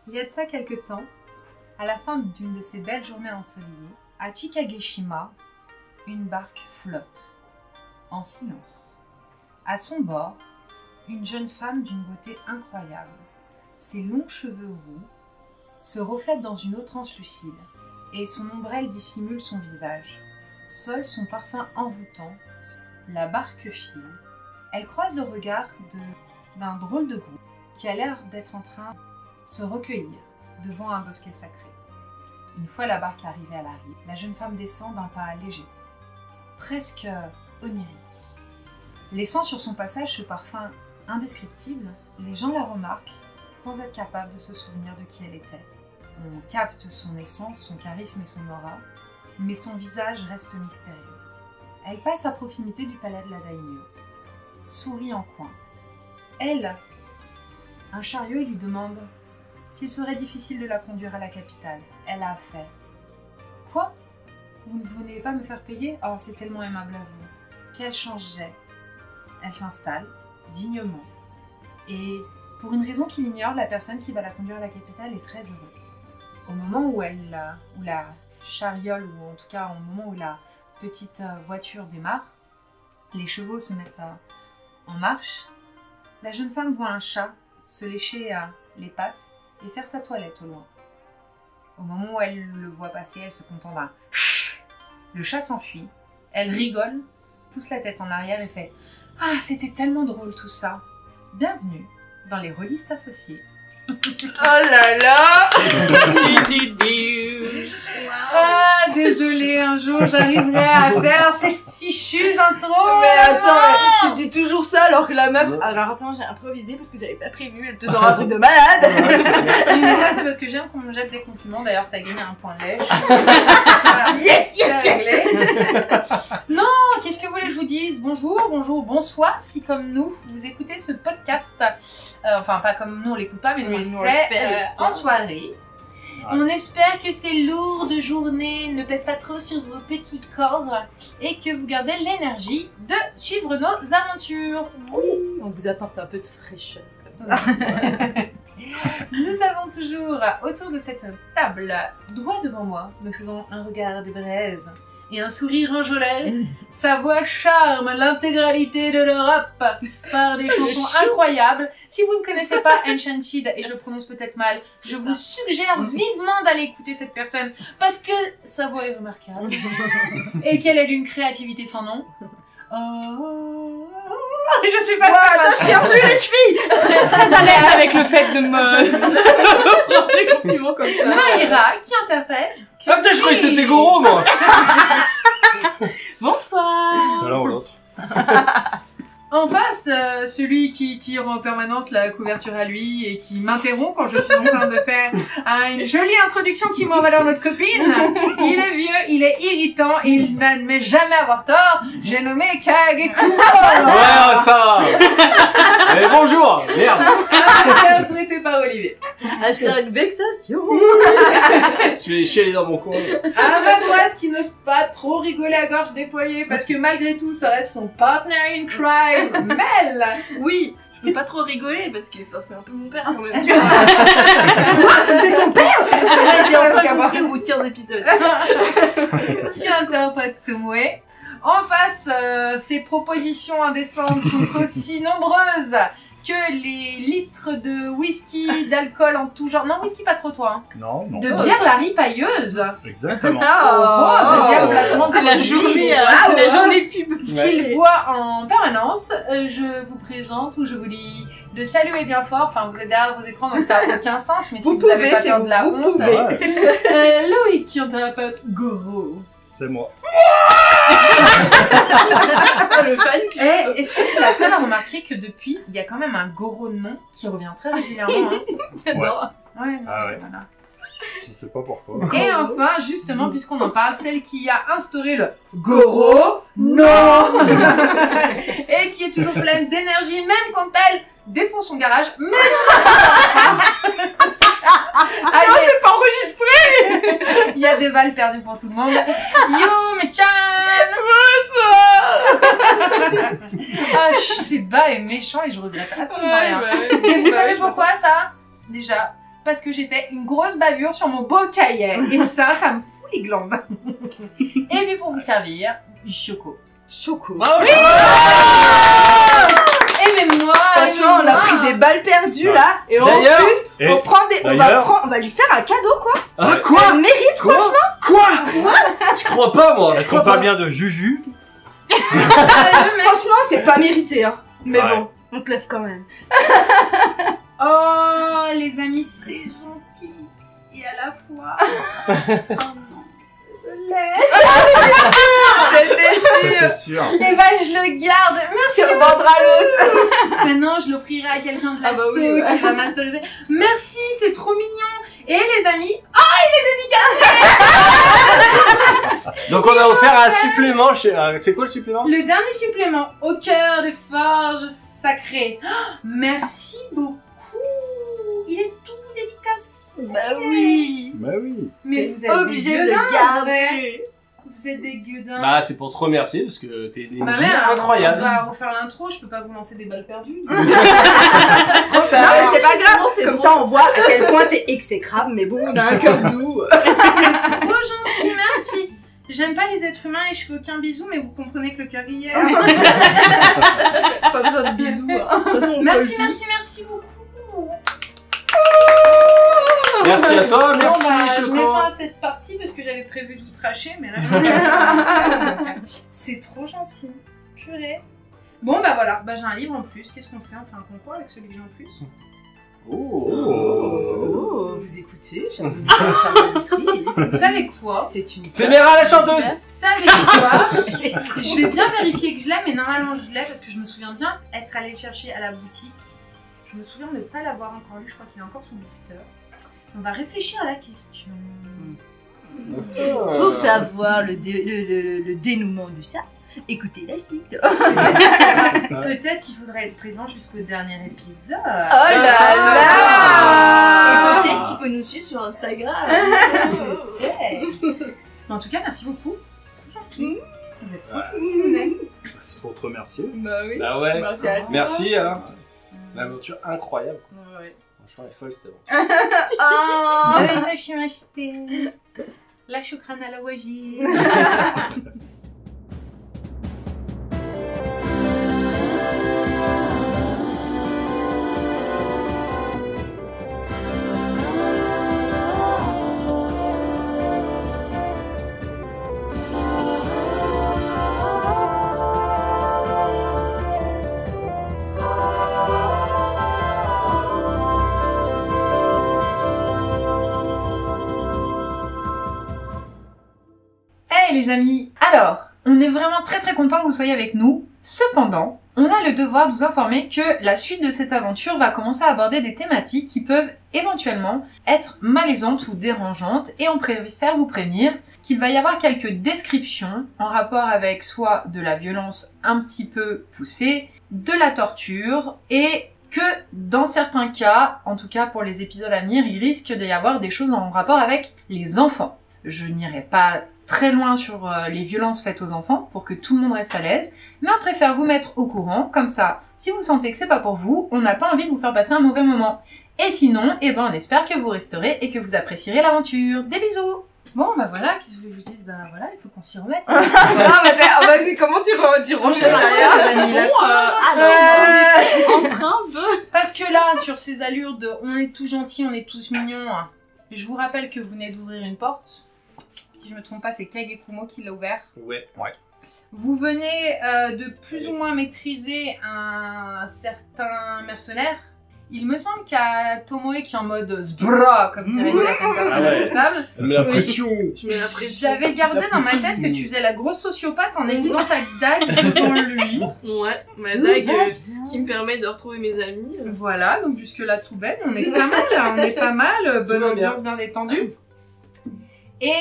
Il y a de ça quelque temps, à la fin d'une de ces belles journées ensoleillées, à Chikageshima, une barque flotte, en silence. À son bord, une jeune femme d'une beauté incroyable. Ses longs cheveux roux se reflètent dans une eau translucide et son ombrelle dissimule son visage. Seul son parfum envoûtant, la barque file. Elle croise le regard d'un drôle de groupe qui a l'air d'être en train de se recueillir devant un bosquet sacré. Une fois la barque arrivée à la rive, la jeune femme descend d'un pas léger, presque onirique. Laissant sur son passage ce parfum indescriptible, les gens la remarquent sans être capables de se souvenir de qui elle était. On capte son essence, son charisme et son aura, mais son visage reste mystérieux. Elle passe à proximité du palais de la daimyo, sourit en coin. Elle, un chariot lui demande s'il serait difficile de la conduire à la capitale. Elle a fait. Quoi? Vous ne voulez pas me faire payer? Oh, c'est tellement aimable à vous. Quel change j'ai. Elle s'installe, dignement. Et pour une raison qu'il ignore, la personne qui va la conduire à la capitale est très heureuse. Au moment où la chariole, ou en tout cas au moment où la petite voiture démarre, les chevaux se mettent en marche, la jeune femme voit un chat se lécher les pattes et faire sa toilette au loin. Au moment où elle le voit passer, elle se contente d'un... Le chat s'enfuit, elle rigole, pousse la tête en arrière et fait « Ah, c'était tellement drôle tout ça !» Bienvenue dans les rôlistes associés. Oh là là. Ah, désolée, un jour j'arriverai à faire ces fichues intros. Mais attends, tu dis toujours ça alors que la meuf... Alors attends, j'ai improvisé parce que j'avais pas prévu, elle te sort un truc de malade. Oui, mais ça c'est parce que j'aime qu'on me jette des compliments. D'ailleurs, t'as gagné un point de lèche. Yes, yes, Non, qu'est-ce que vous voulez que je vous dise? Bonjour, bonjour, bonsoir, si comme nous, vous écoutez ce podcast, enfin pas comme nous on l'écoute pas, mais nous Oui, on nous, le on le fait fait le en soir. soirée. On espère que ces lourdes journées ne pèsent pas trop sur vos petits corps et que vous gardez l'énergie de suivre nos aventures. On vous apporte un peu de fraîcheur comme ça. Nous avons toujours autour de cette table, droit devant moi, me faisant un regard de braise et un sourire enjôlé, sa voix charme l'intégralité de l'Europe par des chansons incroyables. Si vous ne connaissez pas Enchanted, et je le prononce peut-être mal, je vous suggère vivement d'aller écouter cette personne parce que sa voix est remarquable et qu'elle est d'une créativité sans nom. Je sais pas. Attends, je tiens plus les chevilles. Très à l'aise avec le fait de me prendre des compliments comme ça. Maïra qui interprète. Ah putain, je croyais que c'était Goro, moi. Bonsoir. C'est l'un ou l'autre. En face, celui qui tire en permanence la couverture à lui et qui m'interrompt quand je suis en train de faire une jolie introduction qui met en valeur notre copine. Il est vieux, il est irritant, il n'admet jamais avoir tort. J'ai nommé Kagekuro. Ouais, ça. Eh, bonjour. Merde. Interprété par Olivier. Hashtag vexation. Je vais chialer dans mon coin. À ma droite, qui n'ose pas trop rigoler à gorge déployée parce que malgré tout, ça reste son partner in crime. Mel. Oui, je peux pas trop rigoler parce que c'est un peu mon père quand même. Quoi? C'est ton père? Ouais, j'ai enfin compris au bout de 15 épisodes. Qui interprète Tomoe. En face, ses propositions indécentes sont aussi nombreuses que les litres de whisky, d'alcool en tout genre. Non, whisky pas trop toi. Hein. Non, non. De bière la ripailleuse. Exactement. Deuxième placement de c'est la produit. journée, la journée pub. Qu'il boit en permanence. Je vous présente ou je vous dis de saluer bien fort. Enfin, vous êtes derrière vos écrans, donc ça n'a aucun sens. Mais si vous avez pas peur de la honte, Loïc qui interprète Goro. C'est moi. Le fan club. Est-ce que je suis la seule à remarquer que depuis, il y a quand même un Goro de nom qui revient très régulièrement. Hein. J'adore. Ouais, Ah ouais. voilà. Je sais pas pourquoi. Et enfin, justement, puisqu'on en parle, celle qui a instauré le Goro, non et qui est toujours pleine d'énergie, même quand elle défonce son garage, même non, c'est pas enregistré. il y a des balles perdues pour tout le monde. Yumi-chan. Ah, c'est bas et méchant et je regrette absolument rien. Et vous savez pourquoi ça? Déjà, parce que j'ai fait une grosse bavure sur mon beau cahier. Et ça me fout les glandes. Et puis pour vous servir, Choco. Choco. Ah oui. Et même moi, Franchement, on a pris des balles perdues là, et en D'ailleurs- plus, on va lui faire un cadeau quoi. Ah quoi? Elle mérite Quoi? franchement. Quoi? Je crois pas moi. Est-ce qu'on parle bien de Juju? Franchement, c'est pas mérité hein. Mais Ouais. bon, on te lève quand même. Oh, les amis, c'est gentil. Et à la fois... oh non, je l'aime. C'était sûr. Et bah, je le garde. Merci. Tu revendras l'autre. Maintenant, je l'offrirai à quelqu'un de Ah bah l'assaut oui, ouais. qui va masteriser. Merci, c'est trop mignon. Et les amis, Donc on a offert un supplément chez... c'est quoi le supplément? le dernier supplément au cœur des forges sacrées. Oh, merci beaucoup. Il est tout dédicace. Bah oui. Bah oui. Mais T'es vous êtes obligé des de le gueudins, garder. vrai. Vous êtes des gueudins. Bah c'est pour te remercier parce que t'es une Ma énergie mère, incroyable. on va refaire l'intro, je peux pas vous lancer des balles perdues. Non mais c'est pas grave, c'est comme drôle. ça on voit à quel point t'es exécrable, mais bon, on a un cœur doux. C'est trop gentil, merci. J'aime pas les êtres humains et je fais aucun bisou, mais vous comprenez que le cœur y est. Pas besoin de bisous. Hein. De toute façon, on Merci, colle merci beaucoup. Merci à toi, Bon, merci bah, je mets Choco. fin à cette partie parce que j'avais prévu de vous tracher, mais là je me c'est trop gentil. Purée. Bon bah voilà, bah j'ai un livre en plus. Qu'est-ce qu'on fait? On fait un concours avec celui que j'ai en plus. Oh. Oh, vous écoutez, chers auditeurs, chères auditrices. Vous savez quoi? C'est une... C'est Méra la Vous chanteuse. savez quoi? Je vais bien vérifier que je l'ai, mais normalement je l'ai parce que je me souviens bien être allée le chercher à la boutique. Je me souviens de ne pas l'avoir encore lu, je crois qu'il est encore sous blister. On va réfléchir à la question. Pour savoir le dénouement du ça, écoutez la suite. Peut-être qu'il faudrait être présent jusqu'au dernier épisode. Oh là là. Ah. Et peut-être qu'il faut nous suivre sur Instagram. Peut-être. Mais en tout cas, merci beaucoup. C'est trop gentil. Vous êtes trop chou. C'est pour te remercier. Bah oui. Bah ouais. Merci à toi. Merci hein. L'aventure incroyable. Ouais. Franchement, elle est folle cette aventure. Oh. Doitashimashite. La shukrana la waji. Hey les amis, alors, on est vraiment très contents que vous soyez avec nous. Cependant, on a le devoir de vous informer que la suite de cette aventure va commencer à aborder des thématiques qui peuvent éventuellement être malaisantes ou dérangeantes et on préfère vous prévenir qu'il va y avoir quelques descriptions en rapport avec soit de la violence un petit peu poussée, de la torture et que dans certains cas, en tout cas pour les épisodes à venir, il risque d'y avoir des choses en rapport avec les enfants. Je n'irai pas très loin sur les violences faites aux enfants pour que tout le monde reste à l'aise, mais on préfère vous mettre au courant, comme ça, si vous sentez que c'est pas pour vous, on n'a pas envie de vous faire passer un mauvais moment. Et sinon, eh ben on espère que vous resterez et que vous apprécierez l'aventure. Des bisous! Bon bah voilà, qu'est-ce que vous voulez que je vous dise? Bah voilà, il faut qu'on s'y remette. Non, mais vas-y, comment tu ranges derrière? En train de... Parce que là, sur ces allures de on est tout gentil, on est tous mignons, je vous rappelle que vous venez d'ouvrir une porte. Si je me trompe pas, c'est Kagekumo qui l'a ouvert. Ouais. Vous venez de plus ou moins maîtriser un certain mercenaire. Il me semble qu'il y a Tomoe qui est en mode sbra, comme dirait une certaine personne Ah ouais. à cette table. Elle met la pression. Je mets la pression. J'avais gardé dans ma tête que tu faisais la grosse sociopathe en aiguisant ta dague devant lui. Ouais, ma Tout dague va qui me permet de retrouver mes amis. Voilà, donc jusque-là tout belle, on est pas mal, bonne va bien. ambiance bien détendue. Et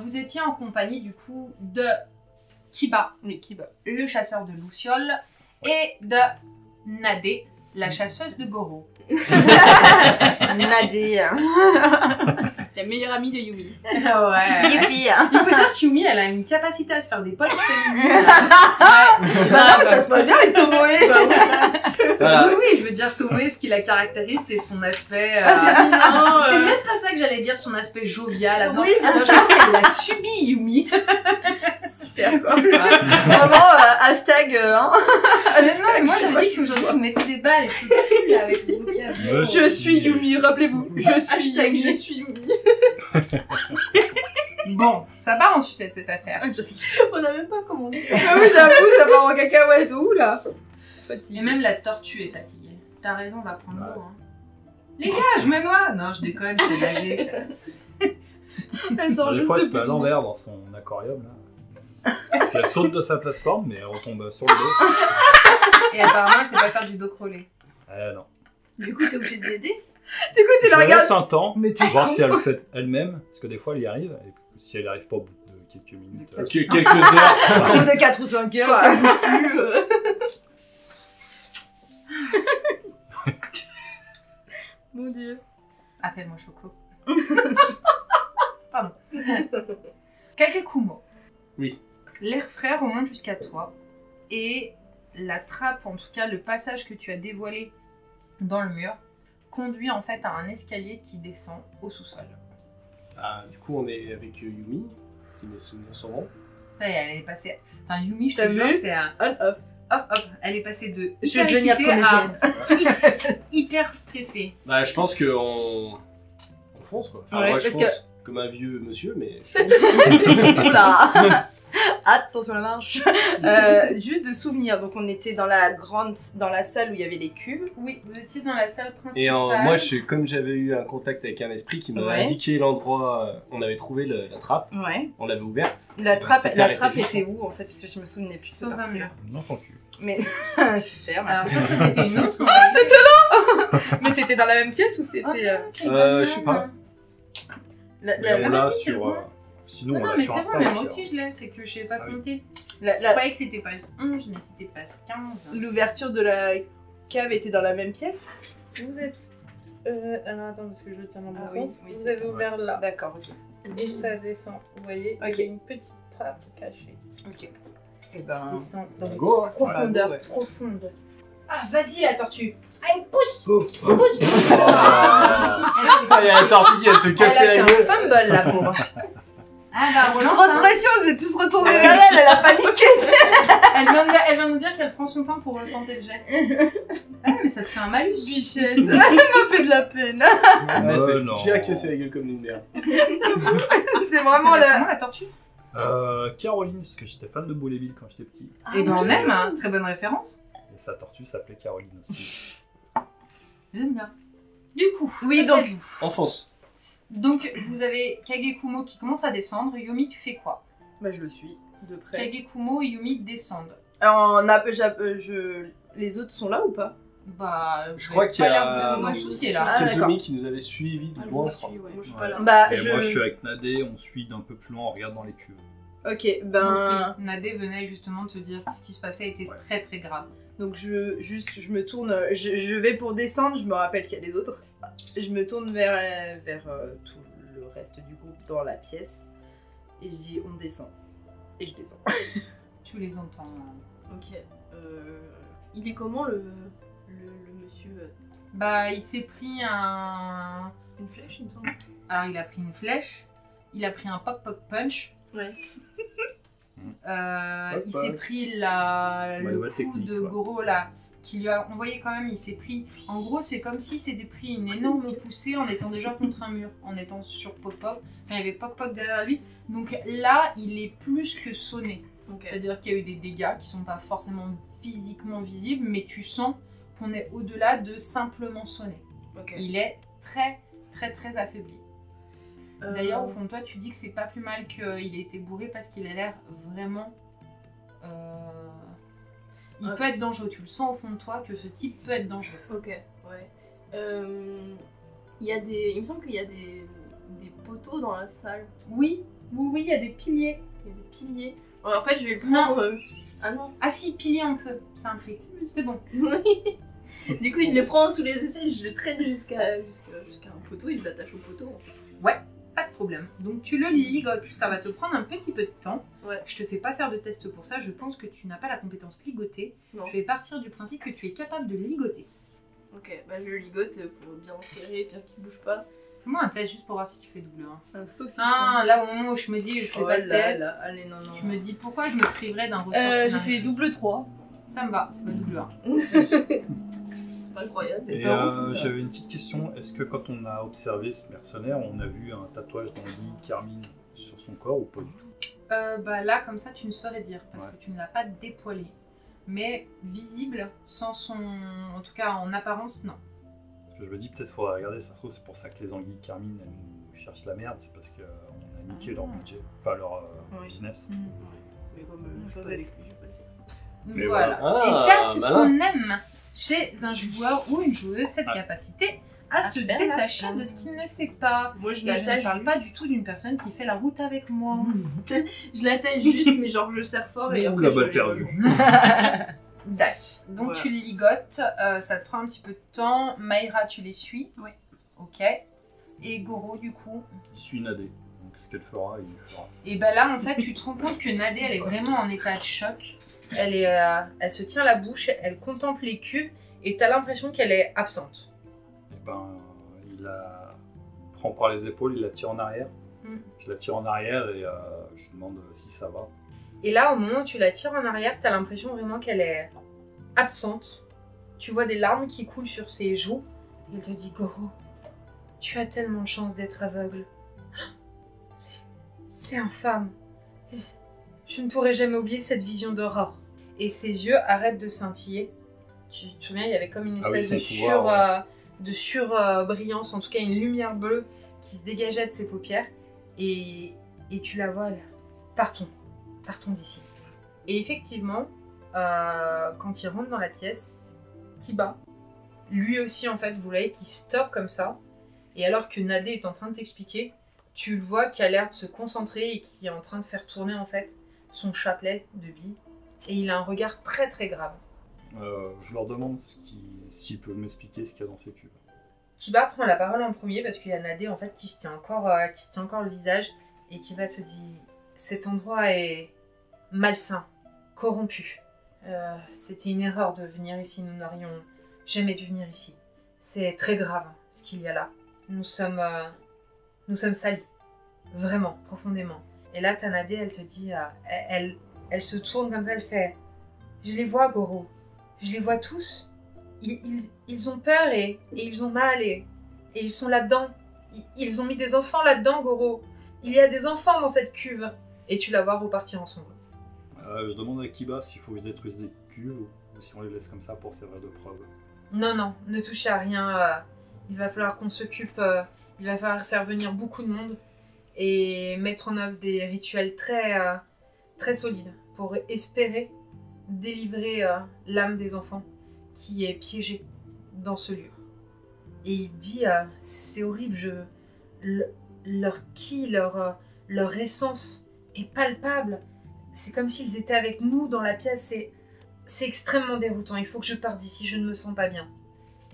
vous étiez en compagnie du coup de Kiba, le chasseur de Lucioles, et de Nadé, la chasseuse de Goro. Nadé. La meilleure amie de Yumi. Ouais. Yippee. Il faut dire qu'Yumi, elle a une capacité à se faire des potes féminines. Bah non, mais ça se passe bien avec Tomoe. Voilà. Oui, oui, je veux dire, Tomoe, ce qui la caractérise, c'est son aspect... Non, c'est même pas ça que j'allais dire, son aspect jovial. Non, Oui, bien je pense qu'elle l'a subi, Yumi. super quoi. Vraiment, hashtag, hein. Mais non, mais moi j'avais dit qu'aujourd'hui je vous mettais des balles et je suis plus là avec ce vocable. Je suis Yumi, rappelez-vous. Je suis Hashtag Yumi. je suis Yumi. Bon, ça part en sucette cette affaire. On n'a même pas commencé. Ah oui, j'avoue, ça part en cacahuète. Ouh là. Fatiguée. Et même la tortue est fatiguée. T'as raison, on va prendre l'eau. Hein. Les gars, je me noie. Non, je déconne, je sais nager. Elle sort Des juste fois, de elle se met à l'envers dans son aquarium, là. Parce qu'elle saute de sa plateforme, mais elle retombe sur le dos. Et apparemment, elle sait pas faire du dos crawlé. Non. Du coup, t'es obligé de l'aider. Du coup, tu Je la la regardes. laisse un temps, Mais t'es voir con. si elle le fait elle-même, parce que des fois, elle y arrive, et si elle n'y arrive pas au bout de quelques minutes, De Quelques heures. Au bout de 4 ou 5 heures, elle bouge plus. Mon dieu. Appelle-moi Choco. Pardon. Kakekumo. Oui. L'air frais remonte jusqu'à toi et la trappe, en tout cas le passage que tu as dévoilé dans le mur, conduit en fait à un escalier qui descend au sous-sol. Ah, du coup, on est avec Yumi, si mes souvenirs sont bons. Ça y est, elle est passée... Enfin, Yumi, je T'as te jure, vu c'est un... On-off. Hop, elle est passée de Je vais hyper devenir excitée à hyper stressée. Bah, je pense qu'on fonce, quoi. Enfin, Ouais, moi, je parce fonce comme un vieux monsieur, mais... Oula. Attention la marche. Juste de souvenir, donc on était dans la salle où il y avait les cubes. Oui, vous étiez dans la salle principale. Et moi, comme j'avais eu un contact avec un esprit qui m'avait Ouais. indiqué l'endroit, on avait trouvé la trappe, Ouais. on l'avait ouverte. La trappe Cette terre était juste où en fait, parce que je me souvenais plus de ce Dans un parti. mur. non, son cul. Mais super. Alors Merci. ça, c'était une autre. Mais c'était dans la même pièce ou c'était Je sais pas. la, Mais on ah, l'a si, c'est sur... bon. Sinon, Non, on l'a mais sur c'est Insta. bon, mais moi aussi, aussi je l'ai, c'est que je sais pas Ah oui. compter. la- Je la- croyais que c'était page 11, mais c'était page 15. l'ouverture de la cave était dans la même pièce. Vous êtes. Alors attends, parce que je tiens dans Ah mon oui, sens. oui, Vous c'est avez ça. ouvert là. D'accord, ok. Et ça descend. Vous voyez, il Ok. y a une petite trappe cachée. Ok. Et ben. Qui descend dans une Go, hein. profondeur Voilà, go, profonde. Ah, vas-y la tortue. Allez, pousse. Ah, il y a la tortue qui vient de se Elle casser a la fait gueule. un fumble la pauvre. Ah bah relance, Trop de hein. pression, vous êtes tous retournés vers elle, elle a paniqué. Elle vient de nous dire qu'elle prend son temps pour tenter le jet. Ah mais ça te fait un malus. Bichette, elle m'a fait de la peine. Ouais, c'est non. bien cassé la gueule comme une merde. C'était Ça vraiment s'appelle le. comment la tortue? Caroline, parce que j'étais fan de Bouléville quand j'étais petit. Eh ben on aime, hein. Très bonne référence. Et sa tortue s'appelait Caroline aussi. J'aime bien. Du coup, Oui, que donc- faites-vous On fonce. Donc vous avez Kagekumo qui commence à descendre. Yumi, tu fais quoi? Bah, je le suis, de près. Kagekumo et Yumi descendent. Les autres sont là ou pas? Bah, Je crois qu'il y a un souci là. Ah, d'accord. Kazumi qui nous avait suivis de Ah, je loin, vous je crois. suis, ouais. Moi, je suis Ouais. pas là. Bah, Et moi, je suis avec Nadé, on suit d'un peu plus loin, on regarde dans les cuves. Ok, Donc, ben. oui, Nadé venait justement te dire que ce qui se passait était Ouais. très très grave. Donc, je me tourne. Je vais pour descendre, je me rappelle qu'il y a les autres. Je me tourne vers tout le reste du groupe dans la pièce. Et je dis, on descend. Et je descends. Tu les entends. Ok. Il est comment le monsieur Bah, il s'est pris un. Une flèche, il me semble. Alors, il a pris une flèche. Il a pris un pok-pok punch. Ouais. Il s'est pris le nouvelle coup technique, de quoi. gros là, qui lui a envoyé quand même, il s'est pris... En gros, c'est comme s'il s'était pris une énorme poussée en étant déjà contre un mur, en étant sur Pok-Pok. Enfin, il y avait Pok-Pok derrière lui. Donc là, il est plus que sonné. Ok. C'est-à-dire qu'il y a eu des dégâts qui sont pas forcément physiquement visibles, mais tu sens qu'on est au-delà de simplement sonner. Ok. Il est très, très, très affaibli. D'ailleurs, au fond de toi, tu dis que c'est pas plus mal qu'il ait été bourré parce qu'il a l'air vraiment. Il Ouais. peut être dangereux. Tu le sens au fond de toi que ce type peut être dangereux. Ok, ouais. Il me semble qu'il y a des poteaux dans la salle. Oui, il y a des piliers. Il y a des piliers. Ouais, en fait, je vais le prendre. Ah non. Ah si, piliers on peut, ça implique. C'est bon. Du coup, je les prends sous les aisselles, je le traîne jusqu'à un poteau et je l'attache au poteau. Pas de problème. Donc tu le ligotes. Ça va te prendre un petit peu de temps. Ouais. Je te fais pas faire de test pour ça. Je pense que tu n'as pas la compétence ligoter. Non. Je vais partir du principe que tu es capable de ligoter. Ok, bah je le ligote pour bien serrer, bien qu'il bouge pas. Fais-moi un test juste pour voir si tu fais double 1. Un saucisson. Ah, là au moment où je me dis je fais Oh pas de là test, là, allez, non, non. je me dis pourquoi je me priverais d'un ressort J'ai scénario. fait double 3. Ça me va, c'est pas double 1. C'est pas incroyable. C'est Et pas ouf, ça. j'avais une petite question. Est-ce que quand on a observé ce mercenaire, on a vu un tatouage d'Anguille Carmine sur son corps ou pas du tout? Bah là comme ça tu ne saurais dire parce Ouais. que tu ne l'as pas dépoilé. Mais visible, sans son... En tout cas en apparence, non. Parce que je me dis peut-être faudrait regarder, ça se trouve c'est pour ça que les Anguilles Carmine elles nous cherchent la merde, c'est parce qu'on a niqué leur budget, enfin leur Oui. business. Mais comme je Je suis peux pas avec être- lui, je vais pas le faire. Mais Voilà. voilà. Et Ah, ça, c'est ce malin. qu'on aime chez un joueur ou une joueuse, cette Ah. capacité à se faire détacher la de ce qu'il ne sait pas. Moi je Et je ne l'attache parle juste. pas du tout d'une personne qui fait la route avec moi. Je l'attache juste, mais genre je serre fort et Ouh, après la je balle vais perdue. Dac. Donc Voilà. tu le ligotes, ça te prend un petit peu de temps. Maïra, tu les suis. Oui. Ok. Et Goro, du coup. Il suit Nadé, donc ce qu'elle fera, il le fera. Et bah là, en fait, tu te rends compte que Nadé, elle est vraiment en état de choc. Elle se tient la bouche, elle contemple les cubes et t'as l'impression qu'elle est absente. Et ben, il la prend par les épaules, il la tire en arrière. Mm. Je la tire en arrière et je lui demande si ça va. Et là, au moment où tu la tires en arrière, t'as l'impression vraiment qu'elle est absente. Tu vois des larmes qui coulent sur ses joues. Il te dit, Goro, tu as tellement de chance d'être aveugle. C'est infâme. Je ne pourrai jamais oublier cette vision d'aurore. Et ses yeux arrêtent de scintiller. Tu te souviens, il y avait comme une Ah oui, espèce son pouvoir, de surbrillance, en tout cas une lumière bleue qui se dégageait de ses paupières. Et tu la vois là. Partons d'ici. Et effectivement, quand il rentre dans la pièce, Kiba, lui aussi en fait, vous voyez qu'il stoppe comme ça. Et alors que Nadé est en train de t'expliquer, tu le vois qui a l'air de se concentrer et qui est en train de faire tourner en fait son chapelet de billes. Et il a un regard très très grave. Je leur demande s'ils peuvent m'expliquer ce qu'il y a dans ces cubes. Kiba prend la parole en premier parce qu'il y a Nadé en fait qui se tient encore le visage et qui va te dire cet endroit est malsain, corrompu. C'était une erreur de venir ici, nous n'aurions jamais dû venir ici. C'est très grave ce qu'il y a là. Nous sommes salis, vraiment, profondément. Et là, ta Nadé, elle te dit, elle se tourne comme ça, elle fait je les vois, Goro, je les vois tous. Ils ont peur et ils ont mal et ils sont là-dedans. Ils ont mis des enfants là-dedans, Goro. Il y a des enfants dans cette cuve. Et tu la vois repartir en sanglots. Je demande à Kiba s'il faut que je détruise les cuves ou si on les laisse comme ça pour servir de preuve. Non, non, ne touchez à rien. Il va falloir qu'on s'occupe. Il va falloir faire venir beaucoup de monde et mettre en œuvre des rituels très, très solides pour espérer délivrer l'âme des enfants qui est piégée dans ce lieu. Et il dit, c'est horrible, leur essence est palpable. C'est comme s'ils étaient avec nous dans la pièce. C'est extrêmement déroutant. Il faut que je parte d'ici, je ne me sens pas bien.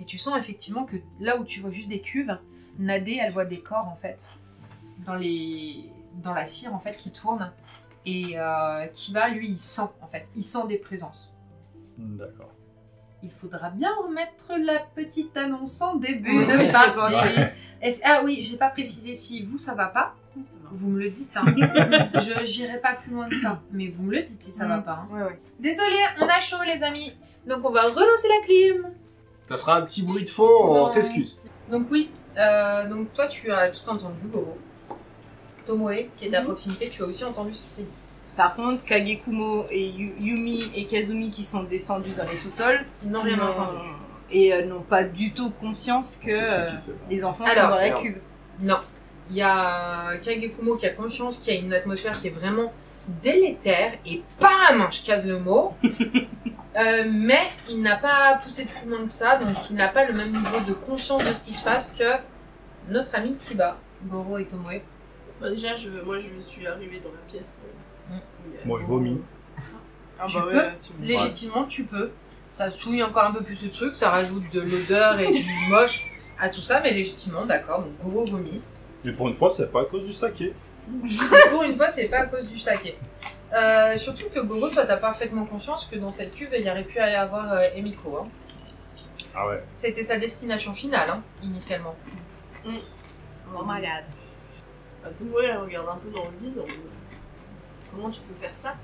Et tu sens effectivement que là où tu vois juste des cuves, Nadé, elle voit des corps en fait, dans la cire en fait qui tourne. Et Kiba, lui, il sent des présences. D'accord. Il faudra bien remettre la petite annonce en début Oui, de j'ai partie. pensé. Ah oui, j'ai pas précisé, si vous ça va pas, vous me le dites. Hein. Je j'irai pas plus loin que ça, mais vous me le dites si ça va pas. Hein. Ouais. Désolé, on a chaud les amis. Donc on va relancer la clim. Ça fera un petit bruit de fond, on Non. s'excuse. Donc oui, donc toi tu as tout entendu, Goro. Tomoe, qui est à proximité, tu as aussi entendu ce qui s'est dit. Par contre, Kagekumo et Yumi et Kazumi qui sont descendus dans les sous-sols Ils n'ont rien entendu. et n'ont pas du tout conscience que les enfants sont Alors, dans la non. cuve. Non. Il y a Kagekumo qui a conscience qu'il y a une atmosphère qui est vraiment délétère et bam, je casse le mot. Mais il n'a pas poussé plus loin que ça, donc il n'a pas le même niveau de conscience de ce qui se passe que notre ami Kiba, Goro et Tomoe. Bah déjà, moi je suis arrivée dans la pièce. Moi je vomis. Ah Tu bah peux ouais, tu me- Légitimement, tu peux. Ça souille encore un peu plus le truc, ça rajoute de l'odeur et du moche à tout ça, mais légitimement, d'accord, donc Goro vomit. Mais pour une fois, c'est pas à cause du saké. Pour une fois, c'est pas à cause du saké. Surtout que Goro, toi, t'as parfaitement conscience que dans cette cuve, il y aurait pu y avoir Emiko. Hein. Ah ouais. C'était sa destination finale, hein, initialement. Oh my god. Bah, tout ouais, elle regarde un peu dans le vide. Comment tu peux faire ça?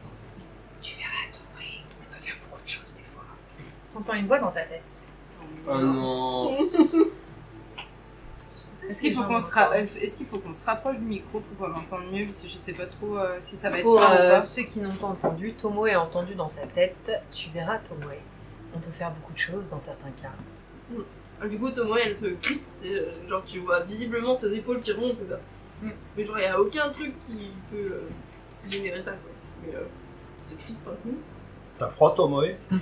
Tu verras, toi, oui. On peut faire beaucoup de choses des fois. T'entends une voix dans ta tête. Oh non. Est-ce qu'il faut qu'on se rapproche du micro pour m'entendre mieux parce que je sais pas trop si ça va être Pour fort ou pas. ceux qui n'ont pas entendu, Tomoe a entendu dans sa tête. Tu verras, Tomoe. On peut faire beaucoup de choses dans certains cas. Du coup, Tomoe, elle se crispe. Genre, tu vois visiblement ses épaules qui remontent. Comme ça. Mais genre, il n'y a aucun truc qui peut générer ça. Quoi. Mais elle se crispe un coup. T'as froid, toi, Moé? Non,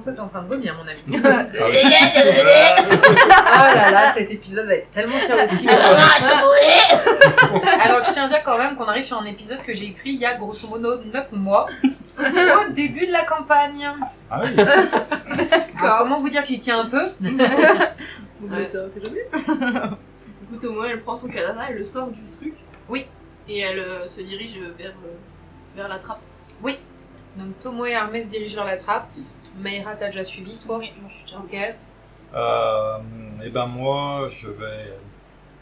toi, t'es en train de vomir, mon ami. Ah oui. Oh là là, cet épisode va être tellement chaotique. Alors, je tiens à dire quand même qu'on arrive sur un épisode que j'ai écrit il y a grosso modo 9 mois, au début de la campagne. Ah oui. Alors, comment vous dire que j'y tiens un peu? Ouais. Du coup, Tomoe, elle prend son katana, elle le sort du truc. Oui. Et elle se dirige vers la trappe. Oui. Donc, Tomoe et Hermès se dirigent vers la trappe. Maïra, t'as déjà suivi, toi? Oui, moi je suis déjà. Ok. Et ben moi, je vais...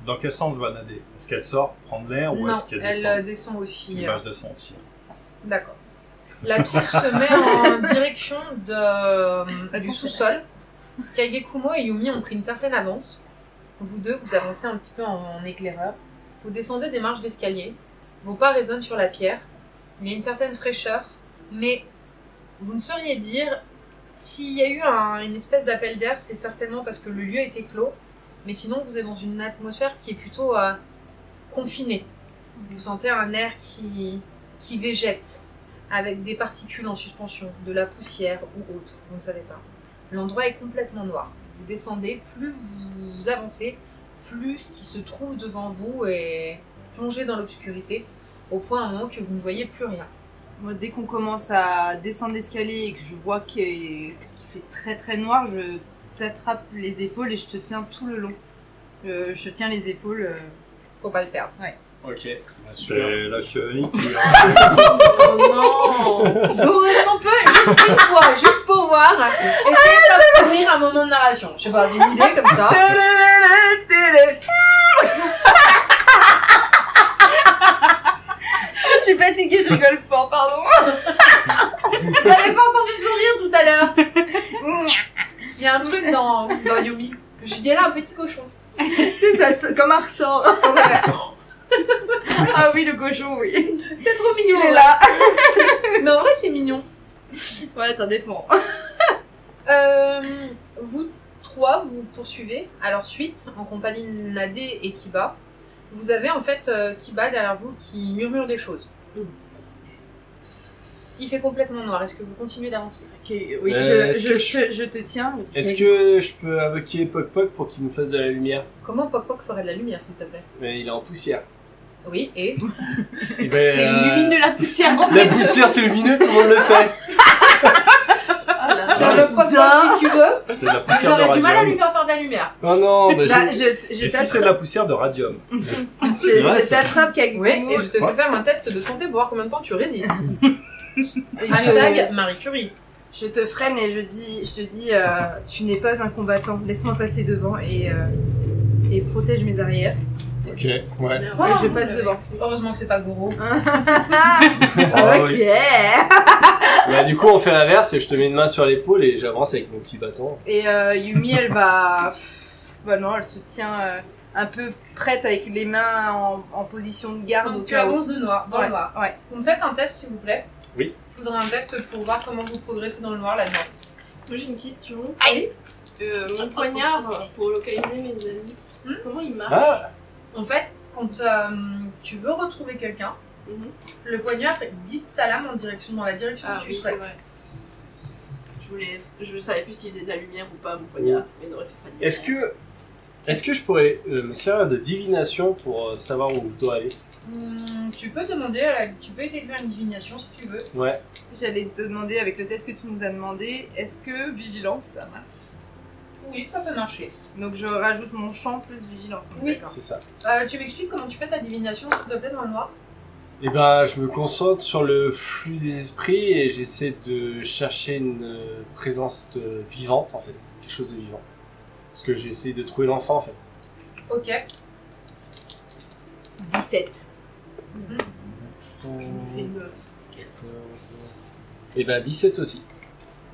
Dans quel sens balader? Est-ce qu'elle sort prendre l'air ou Non, est-ce qu'elle elle descend? descend aussi. Et ben, je descends aussi. D'accord. La troupe se met en direction du sous-sol. Kagekumo et Yumi ont pris une certaine avance. Vous deux, vous avancez un petit peu en éclaireur. Vous descendez des marches d'escalier. Vos pas résonnent sur la pierre. Il y a une certaine fraîcheur. Mais vous ne sauriez dire s'il y a eu une espèce d'appel d'air, c'est certainement parce que le lieu était clos. Mais sinon, vous êtes dans une atmosphère qui est plutôt confinée. Vous sentez un air qui végète, avec des particules en suspension, de la poussière ou autre, vous ne savez pas. L'endroit est complètement noir. Vous descendez, plus vous avancez, plus ce qui se trouve devant vous est plongé dans l'obscurité, au point à un moment que vous ne voyez plus rien. Moi, dès qu'on commence à descendre l'escalier et que je vois qu'il fait très très noir, je t'attrape les épaules et je te tiens tout le long. Je tiens les épaules. Faut pas le perdre. Ok. C'est la chenille qui... Oh non! Donc, est-ce qu'on peut, juste une fois, juste pour voir, essayer de faire courir un moment de narration? Je sais pas, j'ai une idée comme ça. Je suis fatiguée, je rigole fort, pardon. Vous avez pas entendu sourire tout à l'heure? Il y a un truc dans Yumi. Je dirais un petit cochon. C'est ça, comme un ressort. Ah oui, le cochon, oui. C'est trop mignon. Il est là. Mais en vrai, c'est mignon. Ouais, ça dépend. Vous trois, vous poursuivez à leur suite, en compagnie de Nadé et Kiba. Vous avez en fait Kiba derrière vous qui murmure des choses. Il fait complètement noir. Est-ce que vous continuez d'avancer? Ok, oui, est-ce que je te tiens. Est-ce que je peux invoquer Poc Poc pour qu'il nous fasse de la lumière? Comment Poc Poc ferait de la lumière, s'il te plaît? Mais il est en poussière. Oui, et Eh ben, C'est lumineux la poussière en La fait. poussière c'est lumineux, tout le monde le sait. tu le Poc Poc si tu veux. C'est de la poussière de J'aurais du mal à lui radium. faire de la lumière. Oh non, bah Bah, j'ai... je Et si c'est de la poussière de radium? je t'attrape Kagekumo. Oui, et je te fais Ouais. faire un test de santé pour voir combien de temps tu résistes. Et Hashtag Marie Curie. je te freine et je te dis, tu n'es pas un combattant. Laisse-moi passer devant et protège mes arrières. Ok, ouais. Et je passe devant. Heureusement que c'est pas Goro. Ah Ok. oui. Bah, du coup on fait l'inverse et je te mets une main sur l'épaule et j'avance avec mon petit bâton. Et Yumi, elle va... Bah non, elle se tient un peu prête avec les mains en position de garde. Donc au tu cas où. avances de noir, dans le noir. Ouais. Vous me faites un test s'il vous plaît. Oui. Je voudrais un test pour voir comment vous progressez dans le noir là-dedans. Moi j'ai une question. Allez. Mon poignard, pour localiser mes amis, comment il marche? Ah. En fait, quand tu veux retrouver quelqu'un, Mhm. le poignard guide sa lame dans la direction Ah que tu oui, c'est souhaites. vrai. Je savais plus s'il faisait de la lumière ou pas, mon poignard, mais il n'aurait fait pas de lumière. Est-ce que je pourrais me servir de divination pour savoir où je dois aller? Tu peux demander, tu peux essayer de faire une divination si tu veux. Ouais. J'allais te demander, avec le test que tu nous as demandé, est-ce que vigilance, ça marche? Oui, ça peut marcher. Donc je rajoute mon champ plus vigilance. on est Oui. d'accord. C'est ça. Tu m'expliques comment tu fais ta divination, s'il te plaît, dans le noir? Et ben, je me concentre sur le flux des esprits et j'essaie de chercher une présence vivante, en fait. Quelque chose de vivant. Parce que j'essaie de trouver l'enfant, en fait. Ok. 17. Je fais 9. Et ben, 17 aussi.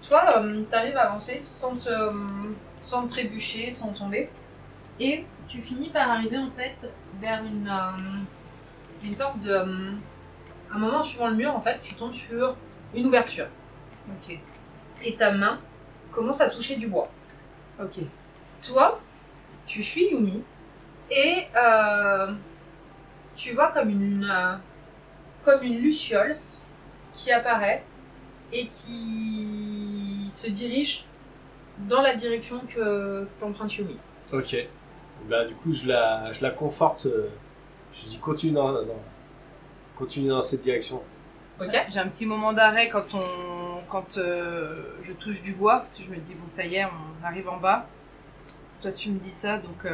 Toi, t'arrives à avancer sans te trébucher, sans tomber. Et tu finis par arriver, en fait, vers une sorte de... à un moment, suivant le mur, en fait, tu tombes sur une ouverture. Ok. Et ta main commence à toucher du bois. Ok. Toi, tu suis Yumi et tu vois comme une luciole qui apparaît et qui se dirige dans la direction qu'emprunte Yumi. Ok. Bah, du coup, je la conforte. Je dis continue dans cette direction. Ok. J'ai un petit moment d'arrêt quand je touche du bois, parce que je me dis, bon, ça y est, on arrive en bas. Toi, tu me dis ça, donc